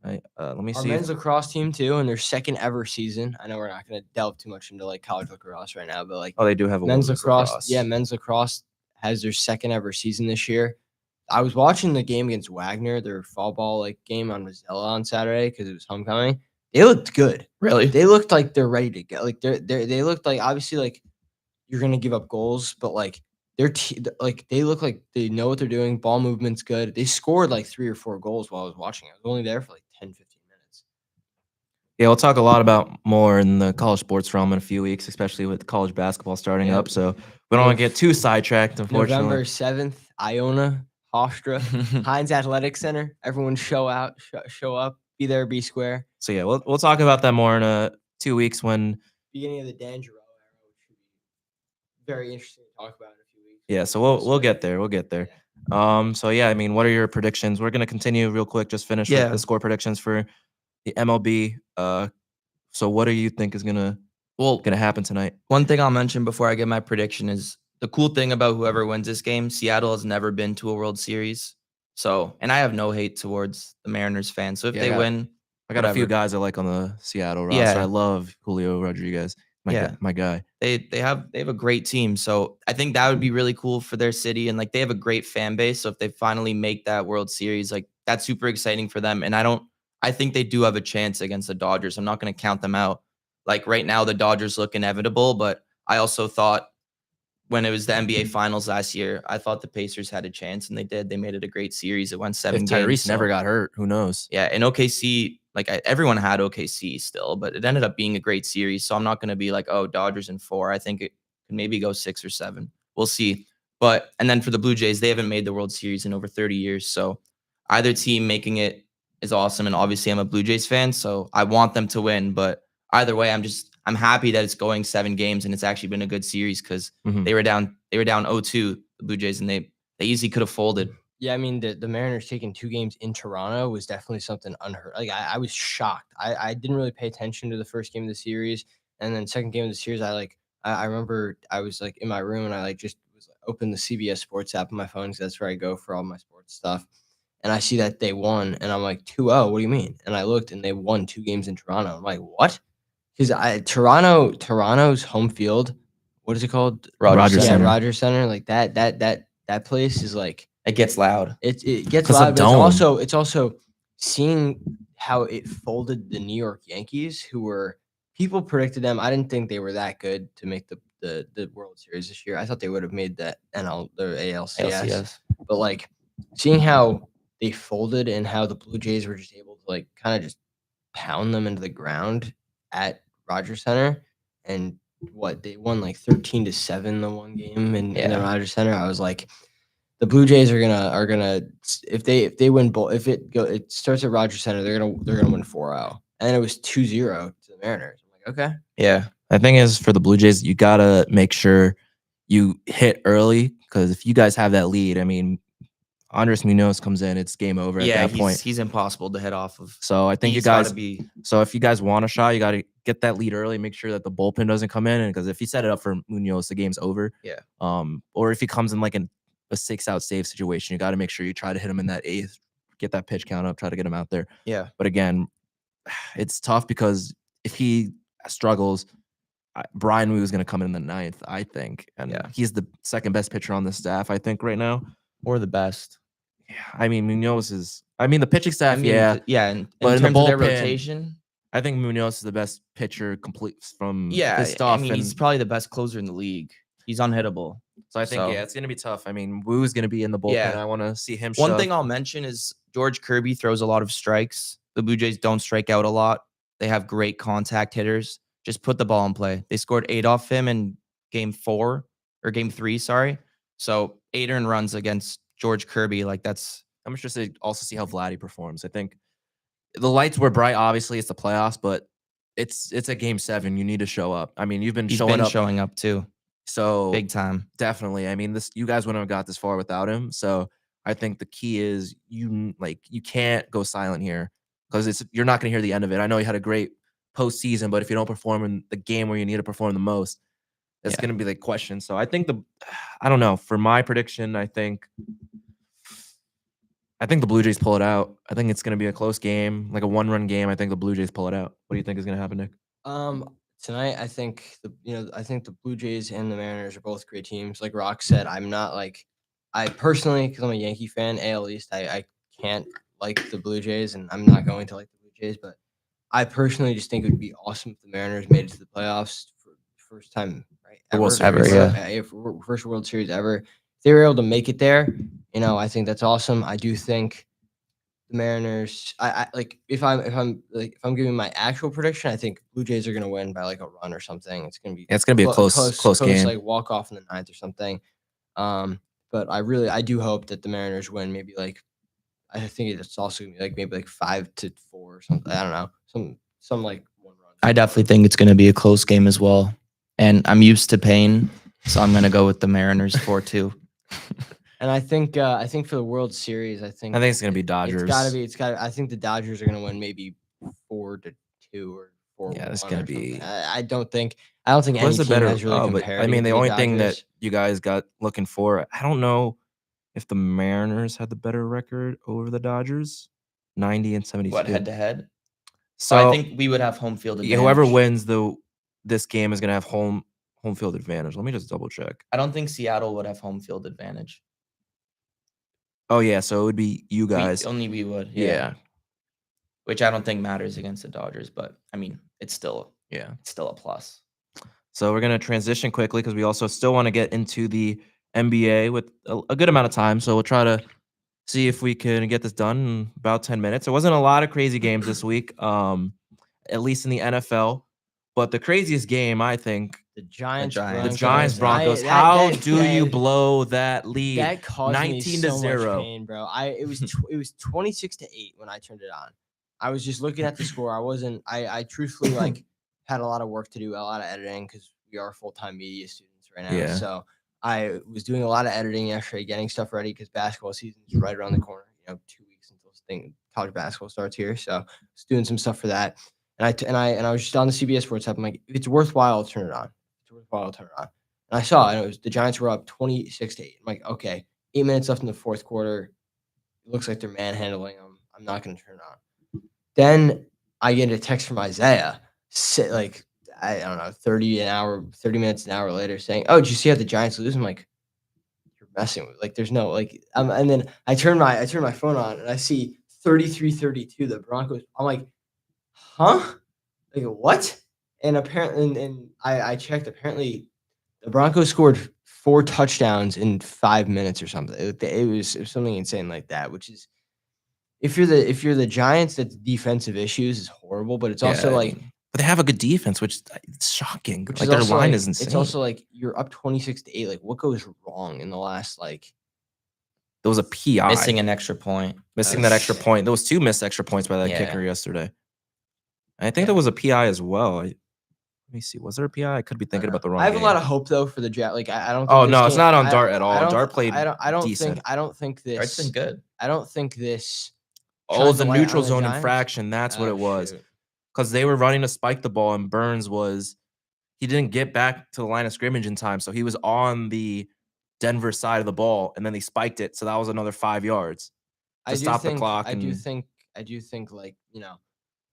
Let me Our see. men's lacrosse team too, and their second ever season. I know we're not going to delve too much into like college lacrosse right now, but like Oh, they do have a men's women's lacrosse. Yeah, men's lacrosse has their second ever season this year. I was watching the game against Wagner, their fall ball like game on Mozilla on Saturday because it was homecoming. They looked good. Really? They looked like they're ready to go. Like they looked like obviously like you're gonna give up goals, but like like they look like they know what they're doing. Ball movement's good. They scored like 3 or 4 goals while I was watching. I was only there for like 10, 15 minutes. Yeah, we'll talk a lot about more in the college sports realm in a few weeks, especially with college basketball starting Yeah. up. So we don't want to get too sidetracked, November unfortunately. 7th, Iona, Hofstra, Heinz Athletic Center. Everyone show up, be there, be square. So yeah, we'll talk about that more in 2 weeks when. Beginning of the Dan Giroux era, which should be very interesting to talk about in a few weeks. Yeah, so we'll get there. We'll get there. So yeah, I mean, what are your predictions? We're gonna continue real quick. Just finish with Yeah. the score predictions for the MLB. So what do you think is gonna happen tonight? One thing I'll mention before I get my prediction is the cool thing about whoever wins this game, Seattle has never been to a World Series. So, and I have no hate towards the Mariners fans. So if Yeah, they I got- win, I got a few whatever. guys I like on the Seattle roster. Yeah. I love Julio Rodriguez. Yeah. My guy. they have a great team. So I think that would be really cool for their city. And like they have a great fan base. So if they finally make that World Series, like that's super exciting for them. And I think they do have a chance against the Dodgers. I'm not going to count them out. Like right now, the Dodgers look inevitable, but I also thought when it was the NBA Finals last year, I thought the Pacers had a chance, and they did. They made it a great series. It went 7 If games. Tyrese never so- got hurt, who knows? Yeah, and OKC, like everyone had OKC still, but it ended up being a great series. So I'm not going to be like, oh, Dodgers in 4. I think it could maybe go 6 or 7. we'll see. But and then for the Blue Jays, they haven't made the World Series in over 30 years. So either team making it is awesome. And obviously, I'm a Blue Jays fan, so I want them to win. But either way, I'm happy that it's going 7 games and it's actually been a good series because Mhm. they were down 0-2, the Blue Jays, and they easily could have folded. Yeah, I mean the Mariners taking 2 games in Toronto was definitely something unheard. Like I was shocked. I didn't really pay attention to the first game of the series, and then second game of the series, I remember I was like in my room and I like just was like, open the CBS Sports app on my phone because that's where I go for all my sports stuff. And I see that they won, and I'm like 2-0. What do you mean? And I looked, and they won 2 games in Toronto. I'm like, what? Because Toronto's home field, what is it called? Rogers Yeah, Center. Rogers Center. Like that place is like. It gets loud. It gets 'Cause of loud, but dome. it's also seeing how it folded the New York Yankees, who were people predicted them. I didn't think they were that good to make the World Series this year. I thought they would have made the ALCS. LCS. But like seeing how they folded and how the Blue Jays were just able to like kind of just pound them into the ground at Rogers Center, and what they won like 13-7 the one game in the Yeah. Rogers Center. I was like, the Blue Jays are gonna if they win both, if it starts at Rogers Center, they're gonna win 4-0, and then it was 2-0 to the Mariners. I'm like, okay, Yeah. The thing is, for the Blue Jays, you gotta make sure you hit early because if you guys have that lead, I mean, Andres Munoz comes in, it's game over at Yeah, that point. he's impossible to head off of. So I think you He's gotta guys. be So if you guys want a shot, you got to get that lead early. Make sure that the bullpen doesn't come in, because if you set it up for Munoz, the game's over. Yeah. Or if he comes in like a 6-out save situation, you got to make sure you try to hit him in that 8th, get that pitch count up, try to get him out there. yeah. But again, it's tough because if he struggles, Brian Wu is going to come in the 9th, I think, and Yeah. he's the second best pitcher on the staff, I think, right now. Or the best. Yeah, I mean Munoz is. I mean the pitching staff, yeah. Yeah. In But in the terms of their bullpen, rotation, I think Munoz is the best pitcher complete from yeah. his stuff. I mean, he's and probably the best closer in the league. He's unhittable. so I think, so- yeah, it's going to be tough. I mean, Woo's going to be in the bullpen. Yeah. I want to see him One shove. thing I'll mention is George Kirby throws a lot of strikes. The Blue Jays don't strike out a lot. They have great contact hitters. Just put the ball in play. They scored 8 off him in game 3, sorry. So 8 earned runs against George Kirby. Like that's I'm interested to also see how Vladdy performs. I think the lights were bright. Obviously, it's the playoffs, but it's a game 7. You need to show up. I mean, you've been he's showing been up. showing up too. So Big time. definitely. I mean, you guys wouldn't have got this far without him. So I think the key is you can't go silent here because you're not going to hear the end of it. I know you had a great postseason, but if you don't perform in the game where you need to perform the most, it's Yeah. going to be the question. So I think I don't know. For my prediction, I think the Blue Jays pull it out. I think it's going to be a close game, like a 1-run game. I think the Blue Jays pull it out. What do you think is going to happen, Nick? tonight I think the Blue Jays and the Mariners are both great teams. Like Rock said, I'm not like I personally, because I'm a Yankee fan, AL East, I can't like the Blue Jays, and I'm not going to like the Blue Jays, but I personally just think it would be awesome if the Mariners made it to the playoffs for the first time, right? The World Series. First World Series ever. If they were able to make it there, I think that's awesome. I do think the Mariners. I like if I'm giving my actual prediction, I think Blue Jays are gonna win by like a run or something. It's gonna be Yeah, it's going to be a close game. like walk off in the 9th or something. But I do hope that the Mariners win. Maybe like I think it's also gonna be like maybe like 5-4 or something. I don't know. Some like 1 run. I definitely think it's going to be a close game as well. And I'm used to pain, so I'm going to go with the Mariners 4-2. And I think for the World Series, I think it's going to be Dodgers. I think the Dodgers are gonna win maybe 4-2 or 4. Yeah, it's gonna be- I don't think any What's the team better? has really But compared. I mean, the to only thing that Dodgers. you guys got looking for, I don't know if the Mariners had the better record over the Dodgers, 90 and 72. What, head to head? So I think we would have home field advantage. yeah, whoever wins this game is gonna have home field advantage. Let me just double check. I don't think Seattle would have home field advantage. Oh yeah, so it would be you guys. Only we would. Yeah, Which I don't think matters against the Dodgers, but I mean, it's still a plus. So we're gonna transition quickly because we also still want to get into the NBA with a good amount of time. So we'll try to see if we can get this done in about 10 minutes. There wasn't a lot of crazy games this week, at least in the NFL. But the craziest game, I think, The Giants. Giants. The The Giants, Broncos. that- How that- do you that- blow that lead? That caused 19 me to so 0. much pain, bro. It was 26-8 when I turned it on. I was just looking at the score. I truthfully like had a lot of work to do, a lot of editing because we are full-time media students right now. Yeah. So I was doing a lot of editing yesterday, getting stuff ready because basketball season is right around the corner. 2 weeks until college basketball starts here. So I was doing some stuff for that. And I was just on the CBS Sports app. I'm like, if it's worthwhile, I'll turn it on. It's worthwhile, I'll turn it on. And I saw it, and it was the Giants were up 26-8. I'm like, okay, 8 minutes left in the fourth quarter. It looks like they're manhandling them. I'm not going to turn it on. Then I get a text from Isaiah, like, I don't know, 30 minutes an hour later saying, oh, did you see how the Giants lose? I'm like, you're messing with, like, there's no, like, and then I turn my phone on and I see 33-32, the Broncos. I'm like, huh? Like, what? And apparently, and I checked, apparently the Broncos scored 4 touchdowns in 5 minutes or something. It was something insane like that, which is, if you're the Giants, that's defensive issues is horrible, but it's also Yeah, I like, mean, but they have a good defense, which it's shocking. which Like is their also line like, is insane. it's also like you're up 26-8. Like, what goes wrong in the last, like, there was a PI Missing an extra point. missing Oh, that extra shit. point. There was 2 missed extra points by that Yeah. kicker yesterday. And I think Yeah. there was a PI as well. Let me see. Was there a PI? I could be thinking about the wrong. I have game. a lot of hope though for the Jet. Like, I don't. Think Oh, this no, it's game- not on I- Dart at all. I don't- Dart played I don't decent. think. I don't think this. It's been good. I don't think this. Oh, shines the a light neutral on the zone Giants. infraction. That's what Oh, it was. shoot. Because they were running to spike the ball, and Burns he didn't get back to the line of scrimmage in time, so he was on the Denver side of the ball, and then they spiked it, so that was another 5 yards to stop the clock. I do and- think like,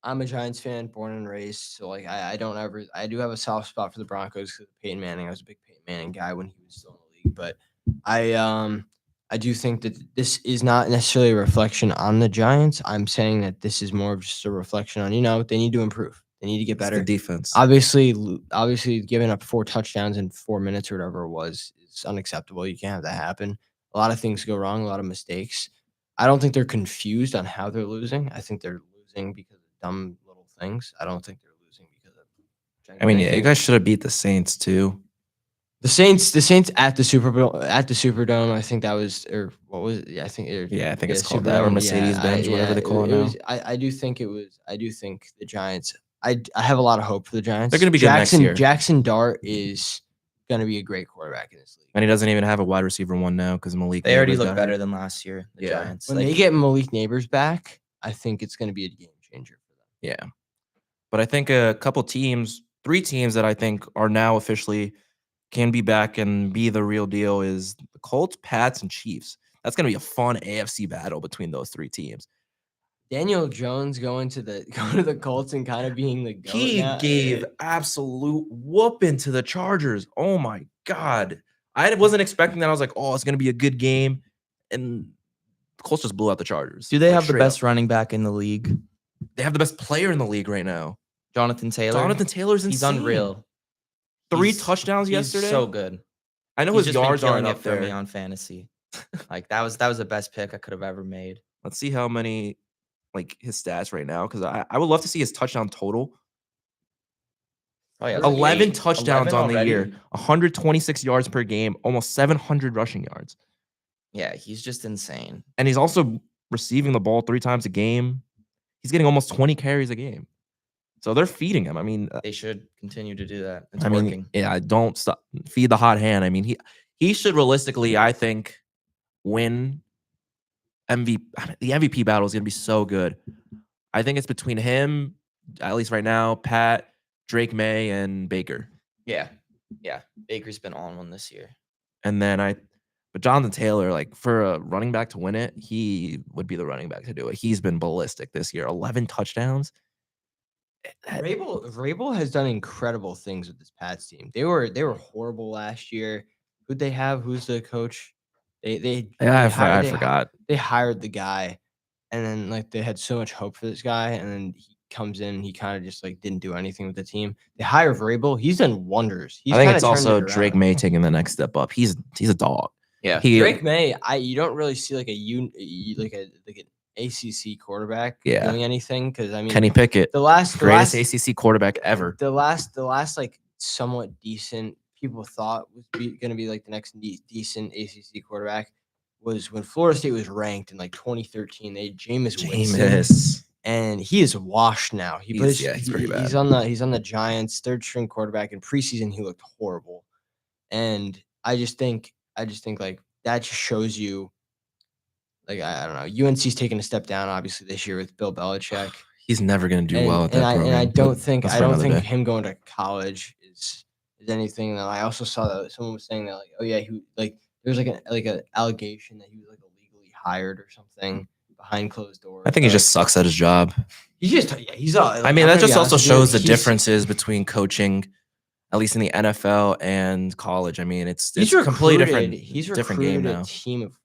I'm a Giants fan, born and raised, so like I do have a soft spot for the Broncos because of Peyton Manning. I was a big Peyton Manning guy when he was still in the league, but I do think that this is not necessarily a reflection on the Giants. I'm saying that this is more of just a reflection on, they need to improve. They need to get It's the better. defense. Obviously, giving up 4 touchdowns in 4 minutes or whatever it was is unacceptable. You can't have that happen. A lot of things go wrong, a lot of mistakes. I don't think they're confused on how they're losing. I think they're losing because of dumb little things. I don't think they're losing because of. I mean, yeah, you anything. guys should have beat the Saints too. The Saints at the Superdome. I think that was, or what was it? Yeah, I think. Yeah, I think it's called that, or Mercedes-Benz, whatever they call it now. I do think it was. I do think the Giants. I have a lot of hope for the Giants. They're gonna be good next year. Jackson Dart is gonna be a great quarterback in this league. And he doesn't even have a wide receiver 1 now because Malik. They already Neighbors look got better hurt. than last year. The Yeah. Giants. When they get Malik Neighbors back, I think it's gonna be a game changer for them. Yeah. But I think a couple teams, 3 teams that I think are now officially can be back and be the real deal is the Colts, Pats, and Chiefs. That's going to be a fun AFC battle between those 3 teams. Daniel Jones going to the Colts and kind of being the GOAT He now. gave absolute whooping to the Chargers. Oh my God. I wasn't expecting that. I was like, oh, it's going to be a good game. And the Colts just blew out the Chargers. Do they Like, have the straight best up. running back in the league? They have the best player in the league right now. Jonathan Taylor. Jonathan Taylor's insane. He's unreal. 3 He's- touchdowns He's yesterday. so good. I know He's his just been yards killing aren't it up for me there. on fantasy. Like that was the best pick I could have ever made. Let's see how many, like his stats right now, because I would love to see his touchdown total. Oh yeah, 11 touchdowns 11 on the already? year, 126 yards per game, almost 700 rushing yards, Yeah, he's just insane. and he's also receiving the ball 3 times a game. He's getting almost 20 carries a game, so they're feeding him. I mean, They should continue to do that. It's I mean, working. yeah, don't stop. Feed the hot hand. I mean, he should realistically, I think, win MVP. The MVP battle is going to be so good. I think it's between him, at least right now, Pat, Drake May, and Baker. Yeah. Baker's been on one this year. And then but Jonathan Taylor, like for a running back to win it, he would be the running back to do it. He's been ballistic this year. 11 touchdowns. Vrabel has done incredible things with this Pats team. They were horrible last year. Who'd they have? Who's the coach? I forgot. They hired the guy, and then like they had so much hope for this guy, and then he comes in, he kind of just like didn't do anything with the team. They hire Vrabel. He's done wonders. He's I think kinda it's turned also it Drake around. May taking the next step up. He's a dog. Yeah. Drake May, you don't really see like an ACC quarterback Yeah. doing anything because I mean Kenny Pickett, the last greatest ACC quarterback ever. the last like somewhat decent, people thought was going to be like the next decent ACC quarterback, was when Florida State was ranked in like 2013. They had Jameis Winston, Jameis. and he is washed now. He He's- plays. yeah, he's pretty He's bad. on the Giants, third string quarterback. In preseason, he looked horrible, and I just think like that just shows you. Like I don't know, UNC's taking a step down obviously this year with Bill Belichick. He's never going to do well at that I program. don't but think that's for another day. him going to college is anything. That I also saw that someone was saying that like, oh yeah, he like there's like an allegation that he was like illegally hired or something behind closed doors. I think he just sucks at his job. He's all. I mean, that just also shows the differences between coaching, at least in the NFL and college. I mean, it's a completely different. He's different game recruited now. a team of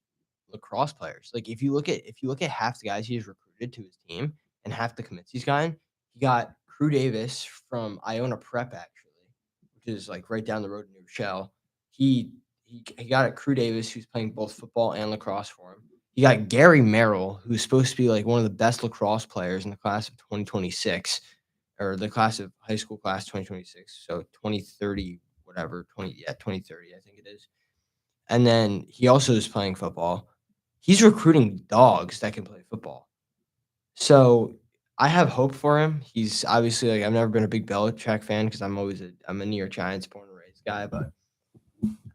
lacrosse players. Like if you look at half the guys he's recruited to his team and half the commits he's gotten, he got Crew Davis from Iona Prep actually, which is like right down the road in New Rochelle. He got a Crew Davis who's playing both football and lacrosse for him. You got Gary Merrill, who's supposed to be like one of the best lacrosse players in the class of 2026, or the class of high school class 2026. So 2030, whatever, 2030, I think it is. And then he also is playing football. He's recruiting dogs that can play football. So I have hope for him. He's obviously like I've never been a big Belichick fan because I'm a New York Giants born and raised guy, but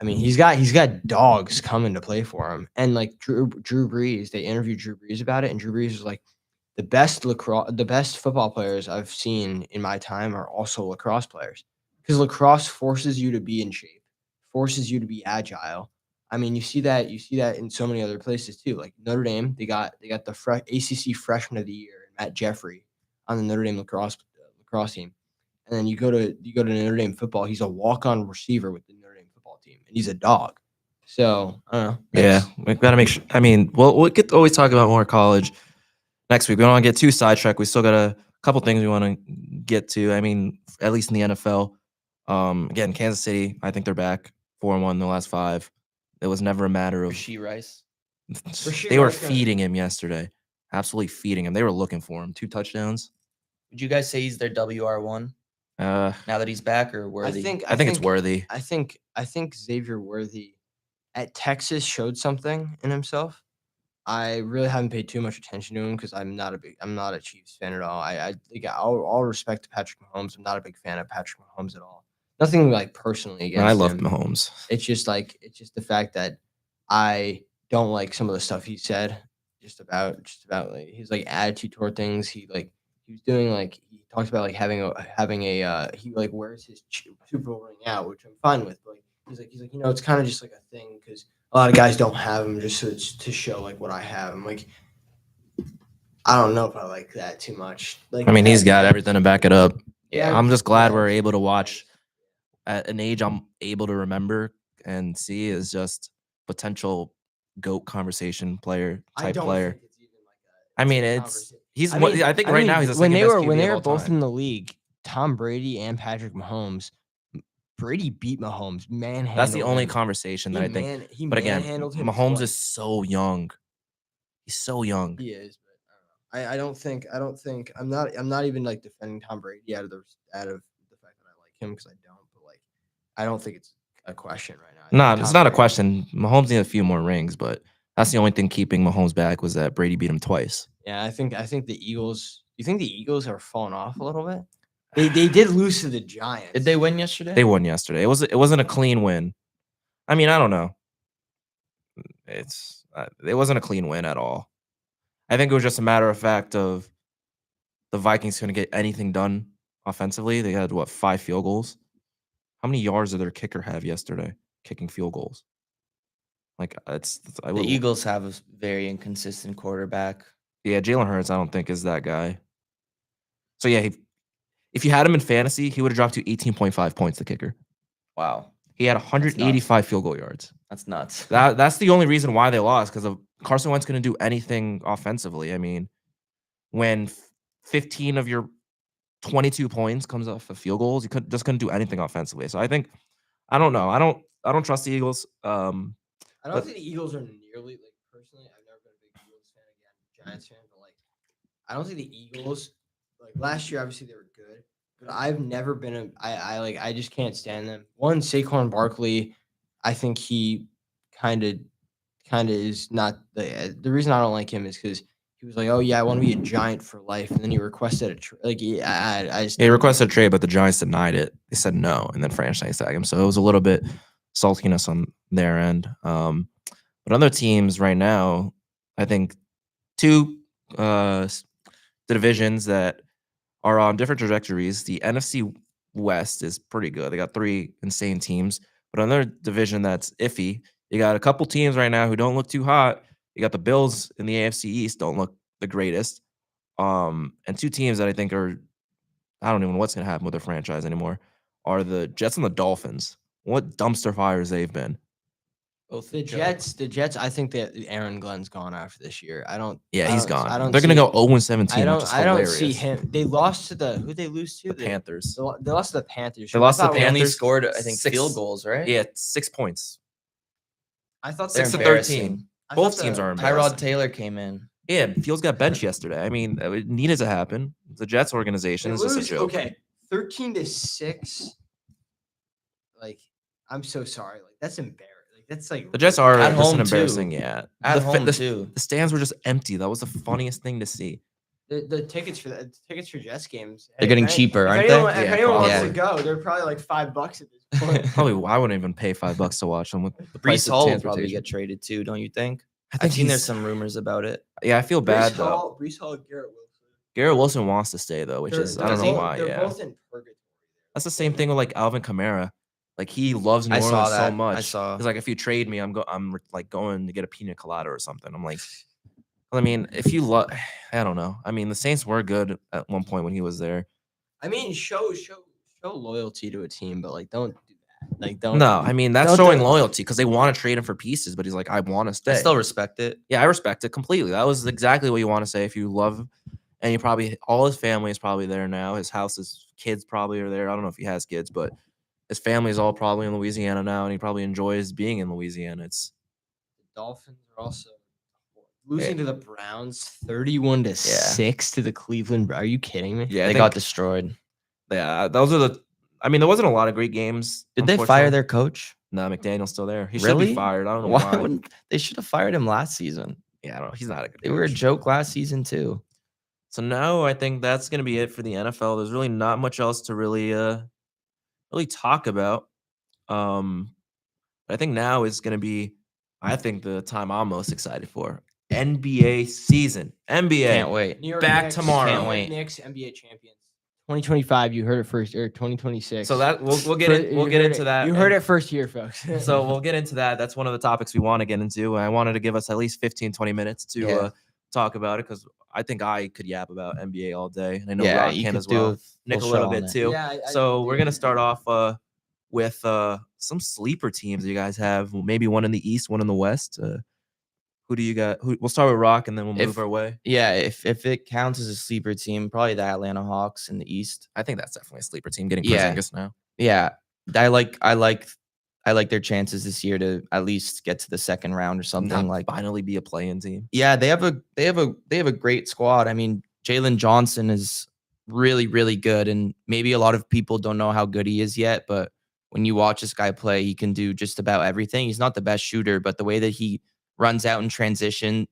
I mean he's got dogs coming to play for him. And like Drew Brees, they interviewed Drew Brees about it, and Drew Brees was like the best football players I've seen in my time are also lacrosse players. Because lacrosse forces you to be in shape, forces you to be agile. I mean, you see that in so many other places too. Like Notre Dame, they got the ACC Freshman of the Year, Matt Jeffrey, on the Notre Dame lacrosse team. And then you go to Notre Dame football. He's a walk-on receiver with the Notre Dame football team, and he's a dog. So I don't know. Yeah, we got to make sure. I mean, we'll get always talk about more college next week. We don't want to get too sidetracked. We still got a couple things we want to get to. I mean, at least in the NFL. Again, Kansas City, I think they're back 4-1 in the last 5. It was never a matter of Rasheed Rice. they were feeding him yesterday. Absolutely feeding him. They were looking for him. 2 touchdowns. Would you guys say he's their WR1 Uh, now that he's back, or Worthy? I think it's Worthy. I think Xavier Worthy at Texas showed something in himself. I really haven't paid too much attention to him because I'm not a Chiefs fan at all. I think all respect to Patrick Mahomes. I'm not a big fan of Patrick Mahomes at all. Nothing like personally against I love him. Mahomes. It's just the fact that I don't like some of the stuff he said just about like his like attitude toward things. He was doing like he talks about like having a he like wears his Super Bowl ring out, which I'm fine with. But like, he's like it's kind of just like a thing because a lot of guys don't have them just so it's to show like what I have. I'm like, I don't know if I like that too much. Like, I mean, he's got everything to back it up. Yeah, I'm just glad we're able to watch at an age I'm able to remember and see is just potential GOAT conversation player type player. Think it's even like I mean, he's I think right now he's the when second they best were QB when they of were all both time. in the league, Tom Brady and Patrick Mahomes. Brady beat Mahomes, manhandled. That's the only him. conversation that I think. He But again, manhandled him Mahomes twice. is so young. He's so young. He is, but I don't think I'm not even like defending Tom Brady out of the fact that I like him because I don't. But like, I don't think it's a question right now. No, it's not a question. Mahomes needs a few more rings, but that's the only thing keeping Mahomes back was that Brady beat him twice. Yeah, I think the Eagles. You think the Eagles are falling off a little bit? They did lose to the Giants. Did they win yesterday? They won yesterday. It wasn't a clean win. I mean, I don't know. It wasn't a clean win at all. I think it was just a matter of fact of the Vikings couldn't get anything done offensively. They had 5 field goals. How many yards did their kicker have yesterday kicking field goals? Like the Eagles have a very inconsistent quarterback. Yeah, Jalen Hurts, I don't think is that guy. So yeah, if you had him in fantasy, he would have dropped to 18.5 points. The kicker. Wow, he had 185 field goal yards. That's nuts. That's the only reason why they lost because of Carson Wentz couldn't do anything offensively. I mean, when 15 of your 22 points comes off of field goals, you couldn't do anything offensively. So I don't know. I don't trust the Eagles. I don't think the Eagles are nearly like personally. I've never been a big Eagles fan. Again, Giants fan, but like I don't think the Eagles like last year. Obviously, they were good, but I've never been I just can't stand them. One, Saquon Barkley, I think he kind of is not the reason I don't like him is because he was like, oh yeah, I want to be a Giant for life, and then he requested I just He requested a trade, but the Giants denied it. They said no, and then franchise tag him. So it was a little bit saltiness on their end. But other teams right now, I think two the divisions that are on different trajectories. The NFC West is pretty good. They got 3 insane teams. But another division that's iffy, you got a couple teams right now who don't look too hot. You got the Bills in the AFC East, don't look the greatest. And 2 teams that I think are, I don't even know what's going to happen with their franchise anymore, are the Jets and the Dolphins. What dumpster fires they've been. Both the Jets. I think that Aaron Glenn's gone after this year. Yeah, he's gone. I don't They're going to see- go 0-17. I don't. Which is I don't hilarious. see him. They lost to the who they lose to The Panthers. They lost to the Panthers. They who I lost to the thought were- They only Panthers, scored, I think, 6 field goals, right? Yeah, 6 points. I thought They're 6 to the- 13. embarrassing. I Both thought teams the- are Tyrod embarrassing. Taylor came in. Yeah, Fields got benched yesterday. I mean, it needed to happen. The Jets organization They is just a lose- joke. Okay, 13-6. Like, I'm so sorry. Like, that's embarrassing. Like, that's like The Jets are At just home, an too. embarrassing. Yeah, At the, home, the, too. the stands were just empty. That was the funniest thing to see. the tickets for Jets games. They're getting if any- cheaper, if aren't anyone, they? If Yeah, anyone wants probably. to go, they're probably like $5 at this point. Probably, I wouldn't even pay $5 to watch them with the price Brees of Hall will probably transportation. get traded too, don't you think? I I've think seen there's he's- some rumors about it. Yeah, I feel bad though. Brees Hall, Garrett Wilson. Garrett Wilson wants to stay though, which is I don't know why. They're Yeah, both in purgatory. that's the same thing with like Alvin Kamara. Like he loves New I Orleans saw so that. much. I saw. He's like, if you trade me, I'm like going to get a pina colada or something. I'm like, I mean, if you love, I don't know. I mean, the Saints were good at one point when he was there. I mean, show loyalty to a team, but like, don't do that. Like, don't. No, I mean that's Don't showing do- loyalty because they want to trade him for pieces, but he's like, I want to stay. I still respect it. Yeah, I respect it completely. That was exactly what you want to say if you love, and you probably all his family is probably there now. His house, his kids probably are there. I don't know if he has kids, but his family is all probably in Louisiana now, and he probably enjoys being in Louisiana. It's The Dolphins are also losing to the Browns 31-6 to the Cleveland. Are you kidding me? yeah, They got destroyed. yeah. Those are the. I mean, there wasn't a lot of great games. Did they fire unfortunately. their coach? No, McDaniel's still there. He should Really? be fired. I don't know Why why. wouldn't they should have fired him last season? Yeah, I don't know. He's not a good. They were a coach. joke last season too. So now I think that's gonna be it for the NFL. There's really not much else to really talk about. I think now is gonna be, I think the time I'm most excited for. NBA season. NBA. Can't wait. New York Back Knicks, tomorrow. New Can't York wait. Knicks NBA champions. 2025. You heard it first, or 2026. So that we'll get Fir- it, we'll you get heard into it- that. You heard and- it first here, folks. So we'll get into that. That's one of the topics we want to get into. I wanted to give us at least 15, 20 minutes to Yeah. talk about it because I think I could yap about NBA all day. And I know Yeah, Rock you can could as do well. a Nick a full little show on bit it. too. Yeah, So we're gonna start off with some sleeper teams you guys have. Maybe one in the East, one in the West. Who do you got? We'll start with Rock, and then we'll move If- our way. Yeah, if it counts as a sleeper team, probably the Atlanta Hawks in the East. I think that's definitely a sleeper team. Getting Yeah. Porzingis now. Yeah, I like their chances this year to at least get to the second round or something. Not Like, finally be a play-in team. yeah, they have a great squad. I mean, Jalen Johnson is really, really good, and maybe a lot of people don't know how good he is yet. But when you watch this guy play, he can do just about everything. He's not the best shooter, but the way that he runs out in transition,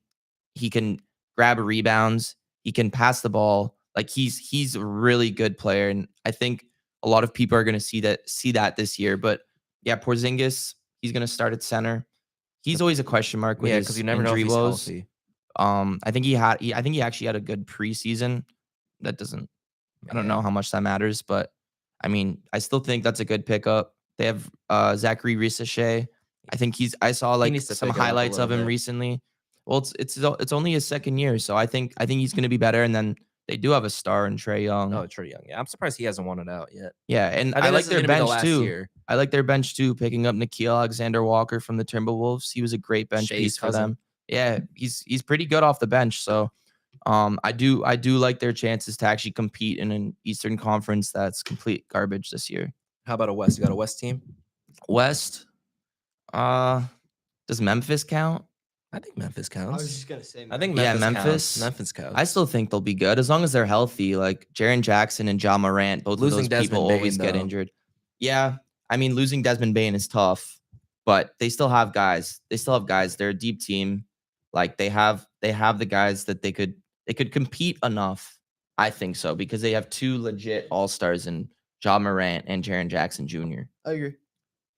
he can grab rebounds, he can pass the ball. Like he's a really good player, and I think a lot of people are going to see that this year. But yeah, Porzingis, he's going to start at center. He's always a question mark with Yeah, his because you never know if injury he's woes. healthy. I think he actually had a good preseason. That doesn't, I don't know how much that matters, but I mean, I still think that's a good pickup. They have Zachary Ricochet. I think I saw like needs to some pick it up a highlights of little him bit. recently. Well, it's only his second year, so I think he's going to be better. And then they do have a star in Trey Young. Oh, Trey Young. Yeah, I'm surprised he hasn't won it out yet. Yeah, and I I, think like this is their gonna be the bench last too. year. I like their bench too, picking up Nikhil Alexander-Walker from the Timberwolves. He was a great bench Shea's piece for cousin. them. Yeah, he's pretty good off the bench. So I do like their chances to actually compete in an Eastern Conference that's complete garbage this year. How about a West? You got a West team? West, does Memphis count? I think Memphis I was counts. just gonna say. I think Yeah, Memphis counts. Memphis. Memphis counts. I still think they'll be good as long as they're healthy. Like Jaren Jackson and John Morant, both Losing of those people Desmond always Bane, get though. injured. Yeah, I mean losing Desmond Bane is tough, but they still have guys. They're a deep team. Like they have the guys that they could compete enough. I think so because they have two legit all-stars in John Morant and Jaren Jackson Jr. I agree.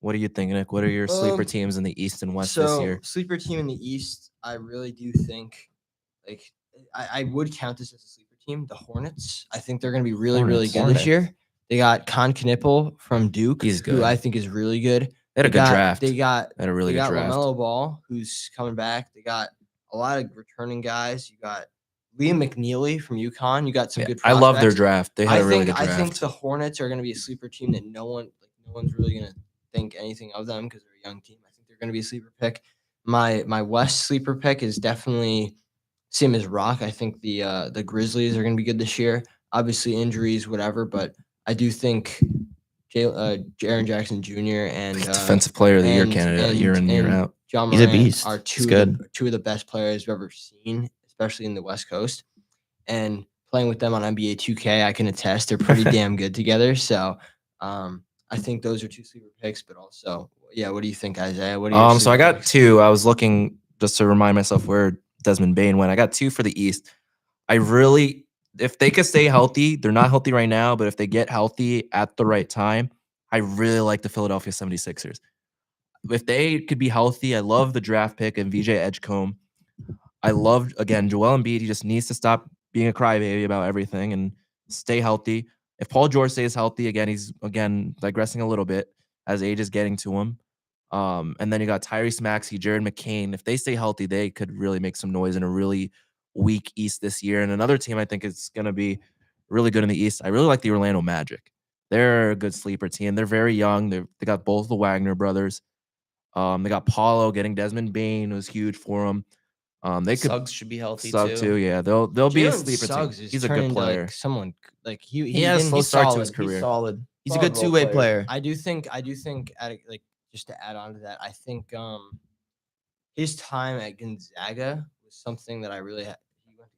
What do you think, Nick? What are your sleeper Um, teams in the East and West this So year? sleeper team in the East, I really do think, like, I would count this as a sleeper team. The Hornets, I think they're going to be really Hornets. good this year. They got Con Knippel from Duke, He's who good. I think is really good. They had a good draft. They got They had a really good draft. LaMelo Ball, who's coming back. They got a lot of returning guys. You got Liam McNeely from UConn. You got some Yeah, good. I love their prospects. draft. They had a really good I think draft. the Hornets are going to be a sleeper team that no one's really going to think anything of them because they're a young team. I think they're going to be a sleeper pick. My West sleeper pick is definitely same as Rock. I think the Grizzlies are going to be good this year. Obviously injuries, whatever, but I do think Jaren Jackson Jr. and Defensive Player of the Year and- candidate year in, year and out. John He's a Morant beast. are He's good. two of the best players we've ever seen, especially in the West Coast. And playing with them on NBA 2K, I can attest they're pretty damn good together. So I think those are two sleeper picks, but also, yeah, what do you think, Isaiah? What are your So I sleeper got picks? two. I was looking just to remind myself where Desmond Bane went. I got two for the East. I really, if they could stay healthy, they're not healthy right now, but if they get healthy at the right time, I really like the Philadelphia 76ers. If they could be healthy, I love the draft pick and VJ Edgecombe. I love, again, Joel Embiid. He just needs to stop being a crybaby about everything and stay healthy. If Paul George stays healthy, again, he's digressing a little bit as age is getting to him. And then you got Tyrese Maxey, Jared McCain. If they stay healthy, they could really make some noise in a really weak East this year. And another team I think is going to be really good in the East. I really like the Orlando Magic. They're a good sleeper team. They're very young. They got both the Wagner brothers. They got Paulo getting Desmond Bane was huge for them. They could Suggs should be healthy Sugg too. Yeah, they'll be a Jalen sleeper Suggs team. is He's a turning good into, player. Like someone like He had a didn't- slow he's start to his solid. career. He's solid. He's a Solid good role two-way player. player. I do think just to add on to that, I think his time at Gonzaga was something that I really had. He went to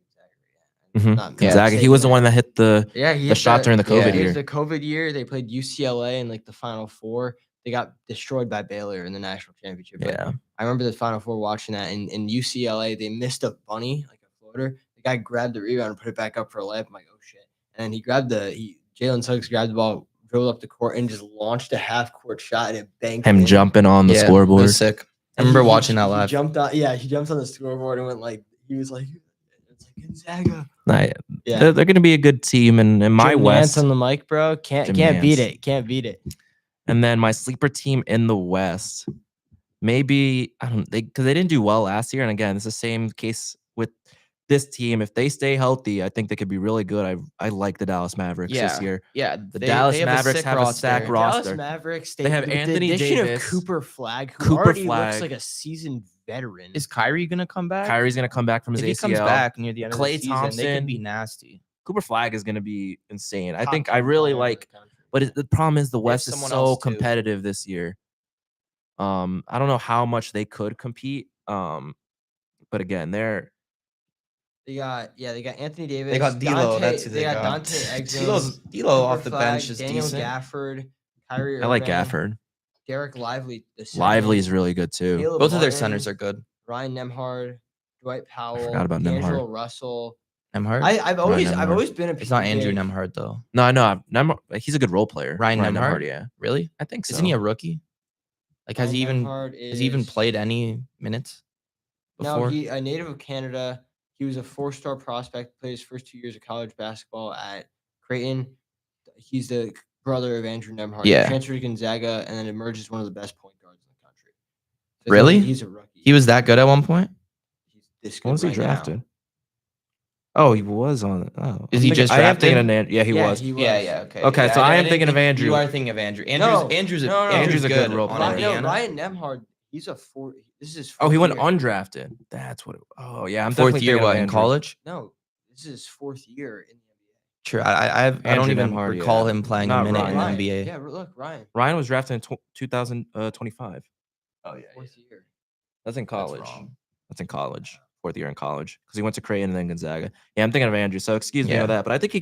Gonzaga, Mhm. Not Gonzaga. He was the one that hit the Yeah, he the hit shot that- during the COVID it was year. the COVID year. They played UCLA in like the Final Four. They got destroyed by Baylor in the national championship. But Yeah. I remember the Final Four watching that. In UCLA, they missed a bunny, like a floater. The guy grabbed the rebound and put it back up for a layup. I'm like, oh shit! And then he grabbed Jalen Suggs grabbed the ball, dribbled up the court, and just launched a half court shot and it banked Him in. jumping on the Yeah, it scoreboard. was sick. I And remember he- watching that he live. Jumped on, yeah, he jumped on the scoreboard and went like he was like, it's like Gonzaga. Nah, Yeah, they're going to be a good team. And in my Jim West, Nance on the mic, bro. Can't Jim beat Nance. it. Can't beat it. and then my sleeper team in the West, maybe because they didn't do well last year. And again, it's the same case with this team. If they stay healthy, I think they could be really good. I like the Dallas Mavericks this year. Yeah, The Dallas Mavericks have a stacked roster. Dallas Mavericks. They have with the Anthony addition Davis, of Cooper Flagg, who Cooper already Flagg. looks like a seasoned veteran. Is Kyrie gonna come back? Kyrie's going to come back from his if he ACL. comes back near the end Klay of the season, they Thompson. could be nasty. Cooper Flag is going to be insane. I Top think 10 I really player in the like, country. but the problem is the have West is someone so else, too. competitive this year. I don't know how much they could compete. But again, they got Anthony Davis. They got D'Lo. That's who they they got. got. Dante Exum. D'Lo off Cooper the Flagg, bench is Daniel decent. Gafford, Kyrie I like Irving, Gafford. Derek Lively. Lively is really good too. Caleb Both of their Martin, centers are good. Ryan Nemhard, Dwight Powell, forgot about D'Angelo Nembhard. Russell. Nemhard. I've always Nembhard. been a. It's not Andrew PJ Nemhard though. No, he's a good role player. Ryan Nembhard? yeah, Really? I think so. Isn't he a rookie? Like, has he even Nembhard played any minutes No, before? he a native of Canada. He was a 4-star prospect. Played his first 2 years of college basketball at Creighton. He's the brother of Andrew Nemhard. Yeah. He transferred to Gonzaga and then emerged as one of the best point guards in the country. So Really? He's a rookie. He was that good at one point. He's this good When was he right now. drafted? Oh, he was on. Oh, Is he just I am thinking drafted? of yeah, he was. He was. Okay. Okay, so I am didn't thinking of think- Andrew. You are thinking of Andrew. No, Andrew's no, Andrew's a good role on player. Indiana. Ryan Nemhard. He's a four. This is his. Oh, he went year. undrafted. That's what. Oh, yeah. I'm Fourth definitely year, thinking of what in Andrew. college? No, this is his 4th year in the NBA. True. I don't Andrew even Nemhard, recall yeah. him playing Not a minute in the Ryan. NBA. Yeah, look, Ryan. Ryan was drafted in 2025. Oh yeah. 4th year. That's in college. wrong. That's in college, 4th year in college, because he went to Creighton and then Gonzaga. Yeah, I'm thinking of Andrew. So excuse me Yeah. for that, but I think he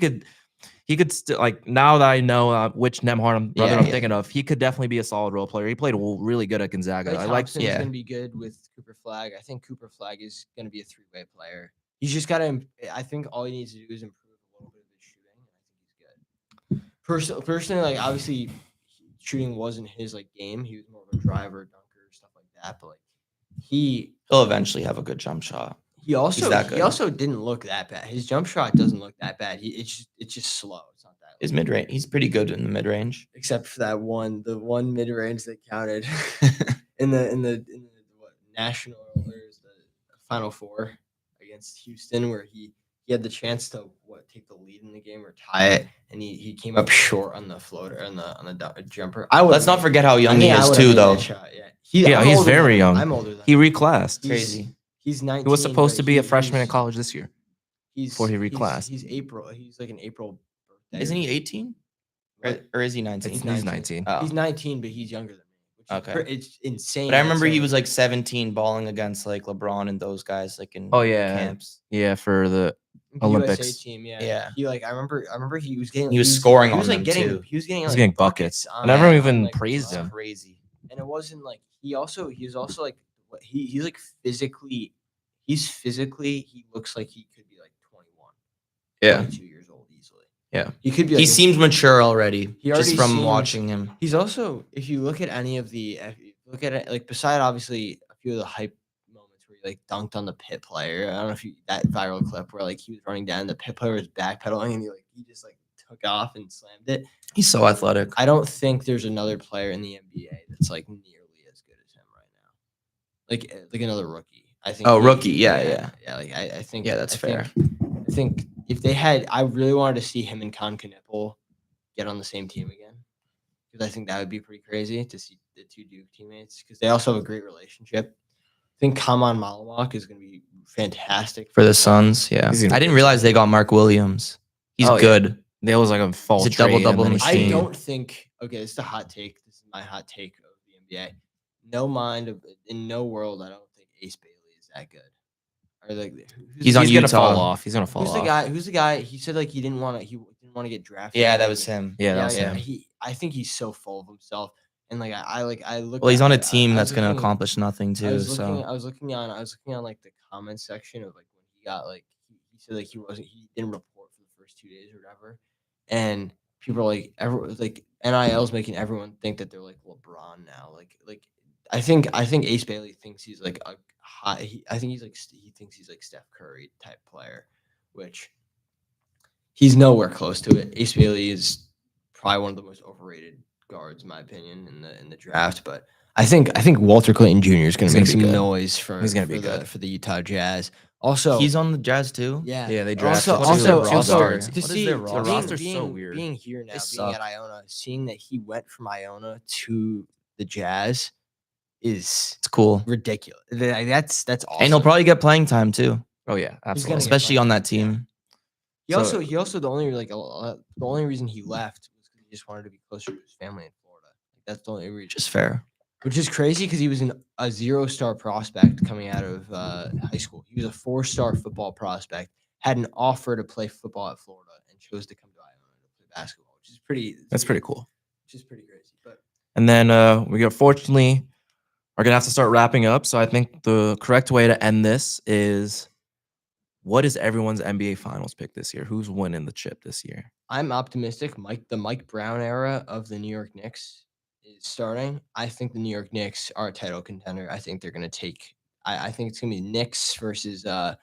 could still, like, now that I know which Nembhard brother I'm Yeah. thinking of, he could definitely be a solid role player. He played really good at Gonzaga. Klay I like. Thompson's yeah. going to be good with Cooper Flag. I think Cooper Flag is going to be a 3-way player. He's just got to. I think all he needs to do is improve a little bit of his shooting, and I think he's good. Personally, like obviously, shooting wasn't his like game. He was more of a driver, dunker, stuff like that. But like he He'll eventually have a good jump shot. he that good. also didn't look that bad. His jump shot doesn't look that bad. It's just slow. It's not that. His mid range, he's pretty good in the mid range. Except for the one mid range that counted in the what, national or is the Final Four against Houston, where he had the chance to take the lead in the game or tie it, and he came up short on the floater on the jumper. Let's not forget how young he I is would've too, made that though. shot, yeah. Yeah, I'm he's older than very him. young. I'm older than He him. reclassed. Crazy. He's 19. He was supposed to but be a freshman in college this year. before he reclassed. He's April. He's like an April birthday. Isn't he 18? Or is he 19? He's 19. Oh. He's 19, but he's younger than me. Which is Okay. it's insane. But I remember he That's was like 17 balling against like LeBron and those guys like in Oh, yeah. camps. Yeah, for the the USA Olympics. team. Yeah. Yeah. He like I remember he was getting. He was scoring He was on like them, getting. too. He was getting. He's like, getting buckets. on And everyone that, even like, praised That's him. crazy. And it wasn't like he was also like what he's like physically. He looks like he could be like 21. Yeah. 22 years old easily. Yeah. He could be. He Like, seems mature already, He just already from seems- watching him. He's also, if you look at any of if you look at it, like beside obviously a few of the hype moments where he like dunked on the pit player. I don't know if that viral clip where like he was running down, the pit player was backpedaling, and he just like took off and slammed it. He's so athletic. I don't think there's another player in the NBA that's like nearly as good as him right now. Like another rookie. I think. Oh, rookie. Yeah. Like I think. Yeah, that's fair. I think if they had, I really wanted to see him and Con Knipple get on the same team again, because I think that would be pretty crazy to see the two Duke teammates, because they also have a great relationship. I think Kaman Malawak is going to be fantastic For the Suns, yeah. He's gonna I didn't realize they got Mark Williams. He's Oh, yeah. good. There was like a false He's a double-double trade, and then he machine. I came. don't think. Okay, this is a hot take. This is my hot take of the NBA. In no world, I don't think Ace Bailey is that good. Or like He's on He's gonna Utah. fall off. He's gonna fall Who's off. the guy? Who's the guy? He said like he didn't want to get drafted. Yeah, that was him. Yeah, that was him. I think he's so full of himself, and like I look. Well, he's at on a it, team I that's was going to looking- accomplish nothing I too. was looking. So I was looking on like the comment section of like when he got like he said like he didn't report for the first 2 days or whatever, and people are like NIL's making everyone think that they're like LeBron now. Like I think Ace Bailey thinks he's like a high. I think he thinks he's like Steph Curry type player, which he's nowhere close to it. Ace Bailey is probably one of the most overrated guards, in my opinion, in the draft. But I think Walter Clayton Jr. is going He's to make gonna be some good. noise for He's gonna be for the good. for the Utah Jazz. Also, he's on the Jazz too. yeah. Yeah, they drafted Also, two also, also guards. to What is see their being- roster? roster's so being- weird. being here now, They being suck. at Iona, seeing that he went from Iona to the Jazz is It's cool. ridiculous. That's awesome. And he'll probably get playing time too, Oh yeah, gonna absolutely. get especially on that Yeah. team. He also the only reason he left was because he just wanted to be closer to his family in Florida. Like, that's the only reason. Just fair. Which is crazy because he was a 0-star prospect coming out of high school. He was a 4-star football prospect, had an offer to play football at Florida, and chose to come to Iona to play basketball, which is That's pretty cool. Which is pretty crazy. But And then we unfortunately are gonna have to start wrapping up. So I think the correct way to end this is, what is everyone's NBA Finals pick this year? Who's winning the chip this year? I'm optimistic. The Mike Brown era of the New York Knicks is starting. I think the New York Knicks are a title contender. I think they're going to take. I think it's going to be Knicks versus. You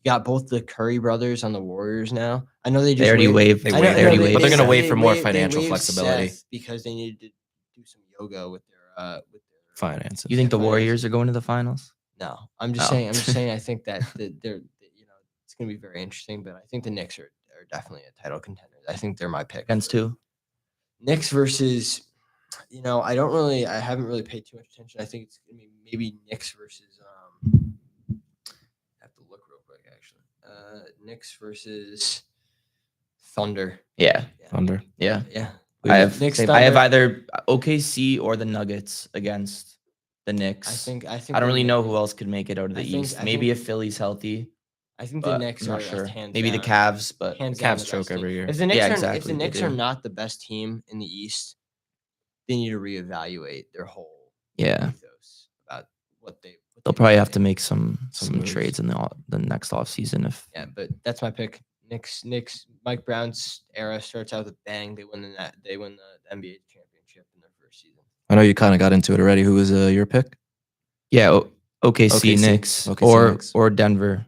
got both the Curry brothers on the Warriors now. I know they just They already waived. They I know- waived. I know already But waived. they're gonna Seth. wait for more they financial waived flexibility. Seth because they needed to do some yoga with their Finances. You think the Finals. Warriors are going to the finals? No, I'm just Oh. saying. I'm just saying. I think that they're it's going to be very interesting. But I think the Knicks are definitely a title contender. I think they're my pick. Against for- who? Knicks versus, I haven't really paid too much attention. I think it's gonna be maybe Knicks versus. I have to look real quick actually. Knicks versus Thunder. Yeah. Thunder. Yeah. Yeah. I have Knicks, I have Thunder. either OKC or the Nuggets against the Knicks. I think I don't the really know Knicks- who else could make it out of the I think- East. I Maybe think- if Philly's healthy, I think the but Knicks I'm not are sure. hands Maybe the down- Cavs, but hands down Cavs the choke best team. every year. If the Knicks Yeah, are if exactly, the they Knicks are do. not the best team in the East, they need to reevaluate their whole yeah, ethos about what they. What they'll they probably do. have to make some moves. trades in the next off season if Yeah, but that's my pick. Knicks. Mike Brown's era starts out with a bang. They win the NBA championship in their first season. I know you kind of got into it already. Who was your pick? yeah, OKC OKC, Knicks OKC Knicks. or Denver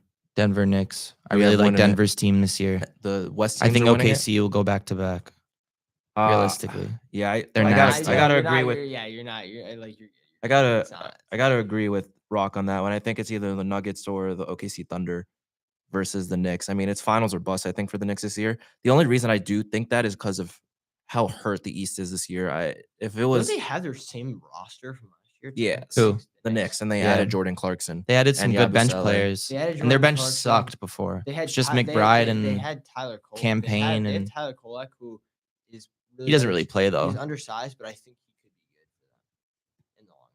Knicks. I We have really like one in it. Denver's team this year. The West. I teams think are winning it? OKC will go back to back. Uh, Realistically, Yeah, I They're gotta nasty. I gotta You're agree not- with you're- Yeah, you're not. You're like you're. I gotta it's not- I gotta agree with Rock on that one. I think it's either the Nuggets or the OKC Thunder versus the Knicks. I mean, it's finals or bust, I think, for the Knicks this year. The only reason I do think that is because of how hurt the East is this year. If it Don't was they have their same roster from last year? too? Yeah, Who? the Knicks and they Yeah. added Jordan Clarkson. they added some And good bench Yabusele. players, They added and their Jordan bench Clarkson. sucked before. They had It's just Ty- McBride they and had Tyler Cole. Campaign they had and- Tyler Kolek, who is really he doesn't really play He's though. undersized, but I think he could be good for them in the long run.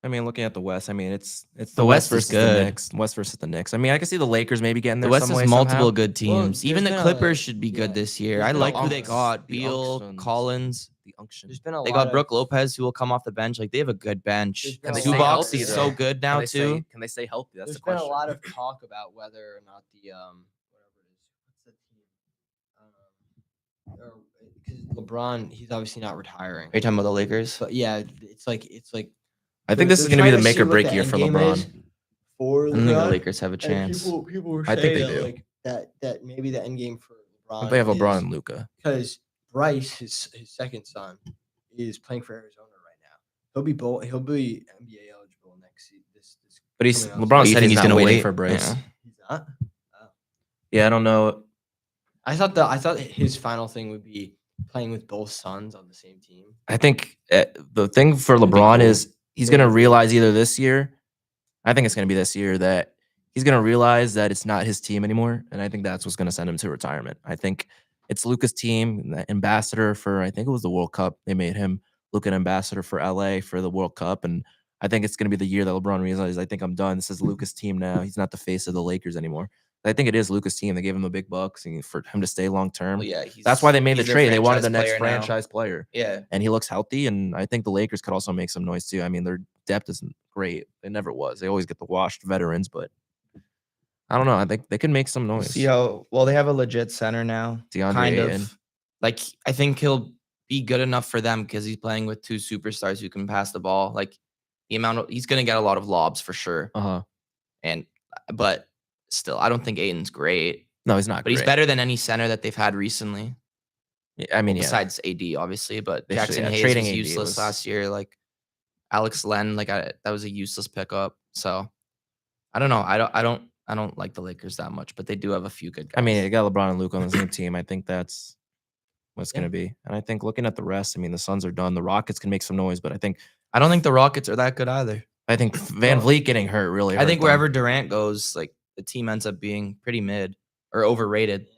I mean, looking at the West, I mean, it's The West is versus good. the Knicks. West versus the Knicks. I mean, I can see the Lakers maybe getting The there. West some has way, multiple somehow. good Well, teams. Even there's the been a- Clippers should be good yeah, this year. there's I been a like who they lot- got. the Beal, Unctions. Collins. The unction. There's been a They lot got Brooke of, Lopez who will come off the bench. Like they have a good bench. There's been And a lot of- Zubac Can is they so stay- good now too. Can they stay healthy? That's there's the been question. a lot of talk about whether or not the whatever it is, what's the team? Because LeBron, he's obviously not retiring. Are you talking about the Lakers? But yeah, it's like I think this is going to be the make or break year for LeBron. For I don't think the LeBron. Lakers have a And chance. people were I think saying they that, do. like that maybe the end game for LeBron. They have LeBron is- and Luca. because Bryce, his second son, is playing for Arizona right now. He'll be NBA eligible next season. This But he's coming up LeBron season. said he's gonna not waiting wait? for Bryce. Yeah. He's not. Yeah, I don't know. I thought his final thing would be playing with both sons on the same team. I think the thing for It'd be LeBron cool. is he's It'd going to be cool. realize either this year, I think it's going to be this year, that he's going to realize that it's not his team anymore. And I think that's what's going to send him to retirement. I think it's Luca's team, the ambassador for, I think it was the World Cup. They made him Luca an ambassador for LA for the World Cup. And I think it's going to be the year that LeBron realizes, I think I'm done. This is Luca's team now. He's not the face of the Lakers anymore. I think it is Luca's team. They gave him the big bucks and for him to stay long term. Well, yeah, That's why they made the he's their trade. They wanted the franchise next player now. franchise player. Yeah, And he looks healthy. And I think the Lakers could also make some noise too. I mean, their depth isn't great. It never was. They always get the washed veterans, but I don't know. I think they can make some noise. see how well they have a legit center now. DeAndre kind Ayton. of like I think he'll be good enough for them because he's playing with two superstars who can pass the ball. Like the amount of he's gonna get a lot of lobs for sure. Uh-huh. And but still, I don't think Aiden's great, No, he's not. but he's great. better than any center that they've had recently. Yeah, I mean, yeah. Besides AD, obviously, but They should- Jackson yeah, Hayes trading was AD useless was- last year. Like Alex Len, that was a useless pickup. So I don't know. I don't like the Lakers that much, but they do have a few good guys. I mean, you got LeBron and Luke on the same team. I think that's what's Yeah. going to be. And I think looking at the rest, I mean, the Suns are done. The Rockets can make some noise, but I don't think the Rockets are that good either. I think Van Well, Vliet getting hurt really. I hurt think them. wherever Durant goes, like the team ends up being pretty mid or overrated.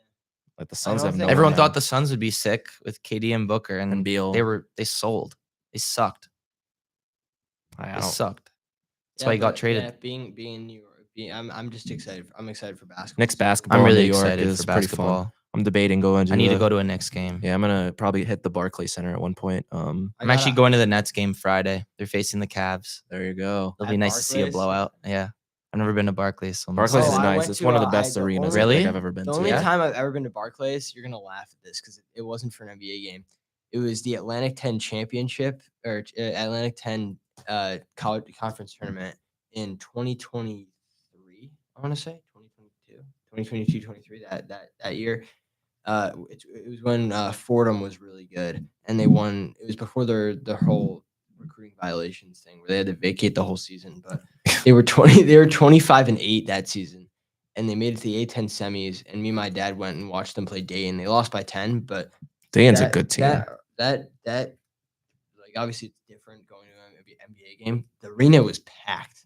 Like the Suns don't have think- no Everyone one thought now. the Suns would be sick with KD and Booker, and and Beal. they sold. They sucked. I They don't, sucked. That's why he got but, traded. Yeah, being in New York, I'm just excited. I'm excited for basketball. Knicks season. basketball. I'm in really New York excited is for pretty basketball. fun. I'm debating going to. I need to go to a Knicks game. Yeah, I'm gonna probably hit the Barclays Center at one point. I'm actually going to the Nets game Friday. They're facing the Cavs. There you go. It'll be At nice to see a Barclays? blowout. Yeah, I've never been to Barclays. So I'm Barclays excited. is I nice. went It's to, one of the I- best the arenas only- I think Really? I've ever been The to. only Yeah? time I've ever been to Barclays, you're gonna laugh at this because it wasn't for an NBA game. It was the Atlantic 10 championship or Atlantic 10 college conference tournament in 2023. I want to say 2022, 23. That year. It was when Fordham was really good, and they won. It was before their whole recruiting violations thing, where they had to vacate the whole season. But they were 25-8 that season, and they made it to the A10 semis. And me and my dad went and watched them play Day, and they lost by 10. But Dane's a that- good team. That like obviously it's different going to an NBA game. The arena was packed.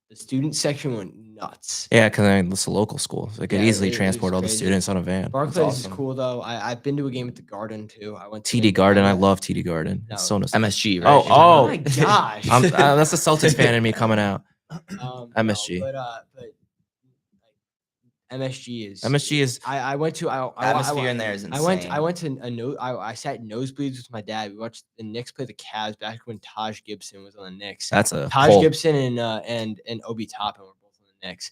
The student section went nuts. Yeah, because it's a local school. So they could Yeah, easily it was transport all the crazy. students on a van. That's Barclays awesome. is cool though. I've been to a game at the Garden too. I went to TD Garden. I love TD Garden. No, It's so nostalgic. MSG, right? Oh, You're talking oh. my gosh. That's the Celtics fan in me coming out. MSG. But MSG is MSG is I went to I The atmosphere in there is I went insane. to a no I sat nosebleeds with my dad. We watched the Knicks play the Cavs back when Taj Gibson was on the Knicks. that's a Taj pull. Gibson and Obi Toppin were both on the Knicks,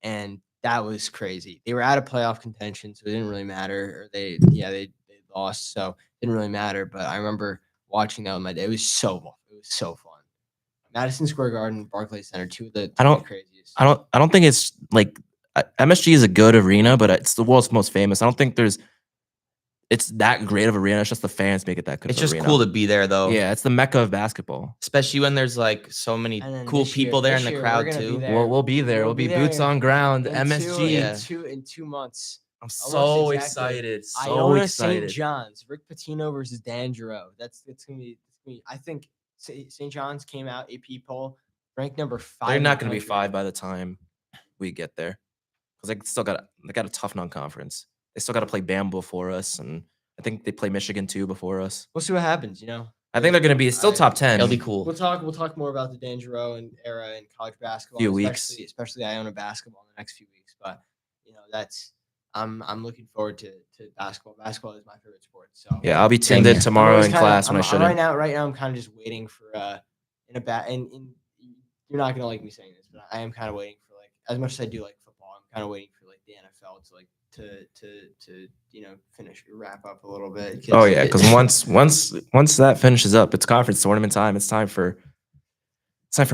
and that was crazy. They were out of playoff contention, so it didn't really matter. Or they lost, so it didn't really matter. But I remember watching that with my dad. It was so fun. Madison Square Garden, Barclays Center, two of the craziest. I don't think it's like MSG is a good arena, but it's the world's most famous. I don't think it's that great of arena. It's just the fans make it that good. It's of just arena. cool to be there, though. Yeah, it's the mecca of basketball. Especially when there's like so many And then cool this year- people there this in the year, we're crowd gonna be too. there. We'll be there. We'll be boots on ground. MSG. Yeah. In 2 months. I'm Almost so exactly. excited. So Iona St. excited. John's, Rick Pitino versus D'Angelo. It's gonna be. I think St. John's came out AP poll ranked number 5. They're in not the going to be country. 5 by the time we get there, because they got a tough non-conference. They still got to play Bama before us, and I think they play Michigan too before us. We'll see what happens. I think they're going to be still top 10. It'll be cool. We'll talk more about the D'Angelo and era in college basketball. Few weeks. especially Iona basketball in the next few weeks. But that's I'm looking forward to basketball. Basketball is my favorite sport. So Yeah, I'll be Same tuned in here. tomorrow in class when I shouldn't. Right now I'm kind of just waiting for and you're not gonna like me saying this, but I am kind of waiting for, like, as much as I do like football, I'm kind of waiting for like the NFL to wrap up a little bit. Oh yeah, because once that finishes up, it's conference tournament time. It's time for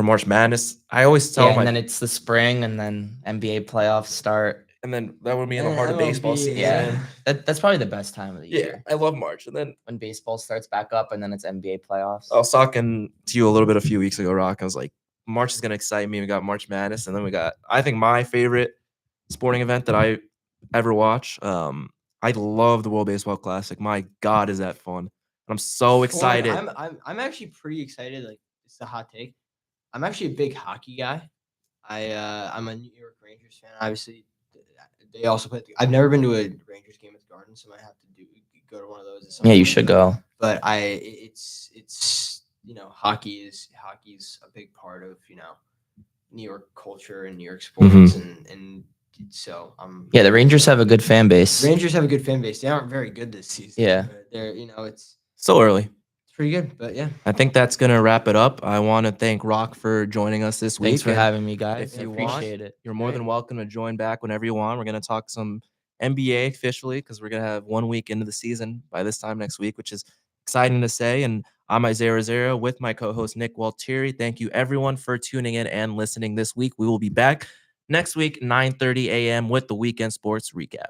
March Madness. I always tell Yeah, my and then it's the spring, and then NBA playoffs start. and then that would be in the And heart of baseball MLB, season. Yeah, that's probably the best time of the Yeah, year I love March. And then when baseball starts back up, and then it's NBA playoffs. I was talking to you a little bit a few weeks ago, Rock. I was like, March is gonna excite me. We got March Madness, and then we got, I think, my favorite sporting event that I ever watch. I love the World Baseball Classic. My God, is that fun! I'm so excited. I'm actually pretty excited. Like, it's a hot take. I'm actually a big hockey guy. I'm a New York Rangers fan. Obviously, they also play. I've never been to a Rangers game at the Garden, so I might have to go to one of those. At some Yeah, you point. should go. But it's hockey is a big part of New York culture and New York sports, and so Yeah, the Rangers have a good fan base. Rangers have a good fan base. They aren't very good this season. Yeah. but they're it's So early. pretty good. But yeah, I think that's gonna wrap it up. I want to thank Rock for joining us this week. Thanks for and having me, guys. if I you appreciate want, it. You're more than welcome to join back whenever you want. We're gonna talk some NBA officially, because we're gonna have 1 week into the season by this time next week, which is exciting to say. And I'm Isaiah Rosero with my co-host Nick Waltieri. Thank you everyone for tuning in and listening this week. We will be back next week, 9:30 a.m. with the Weekend Sports Recap.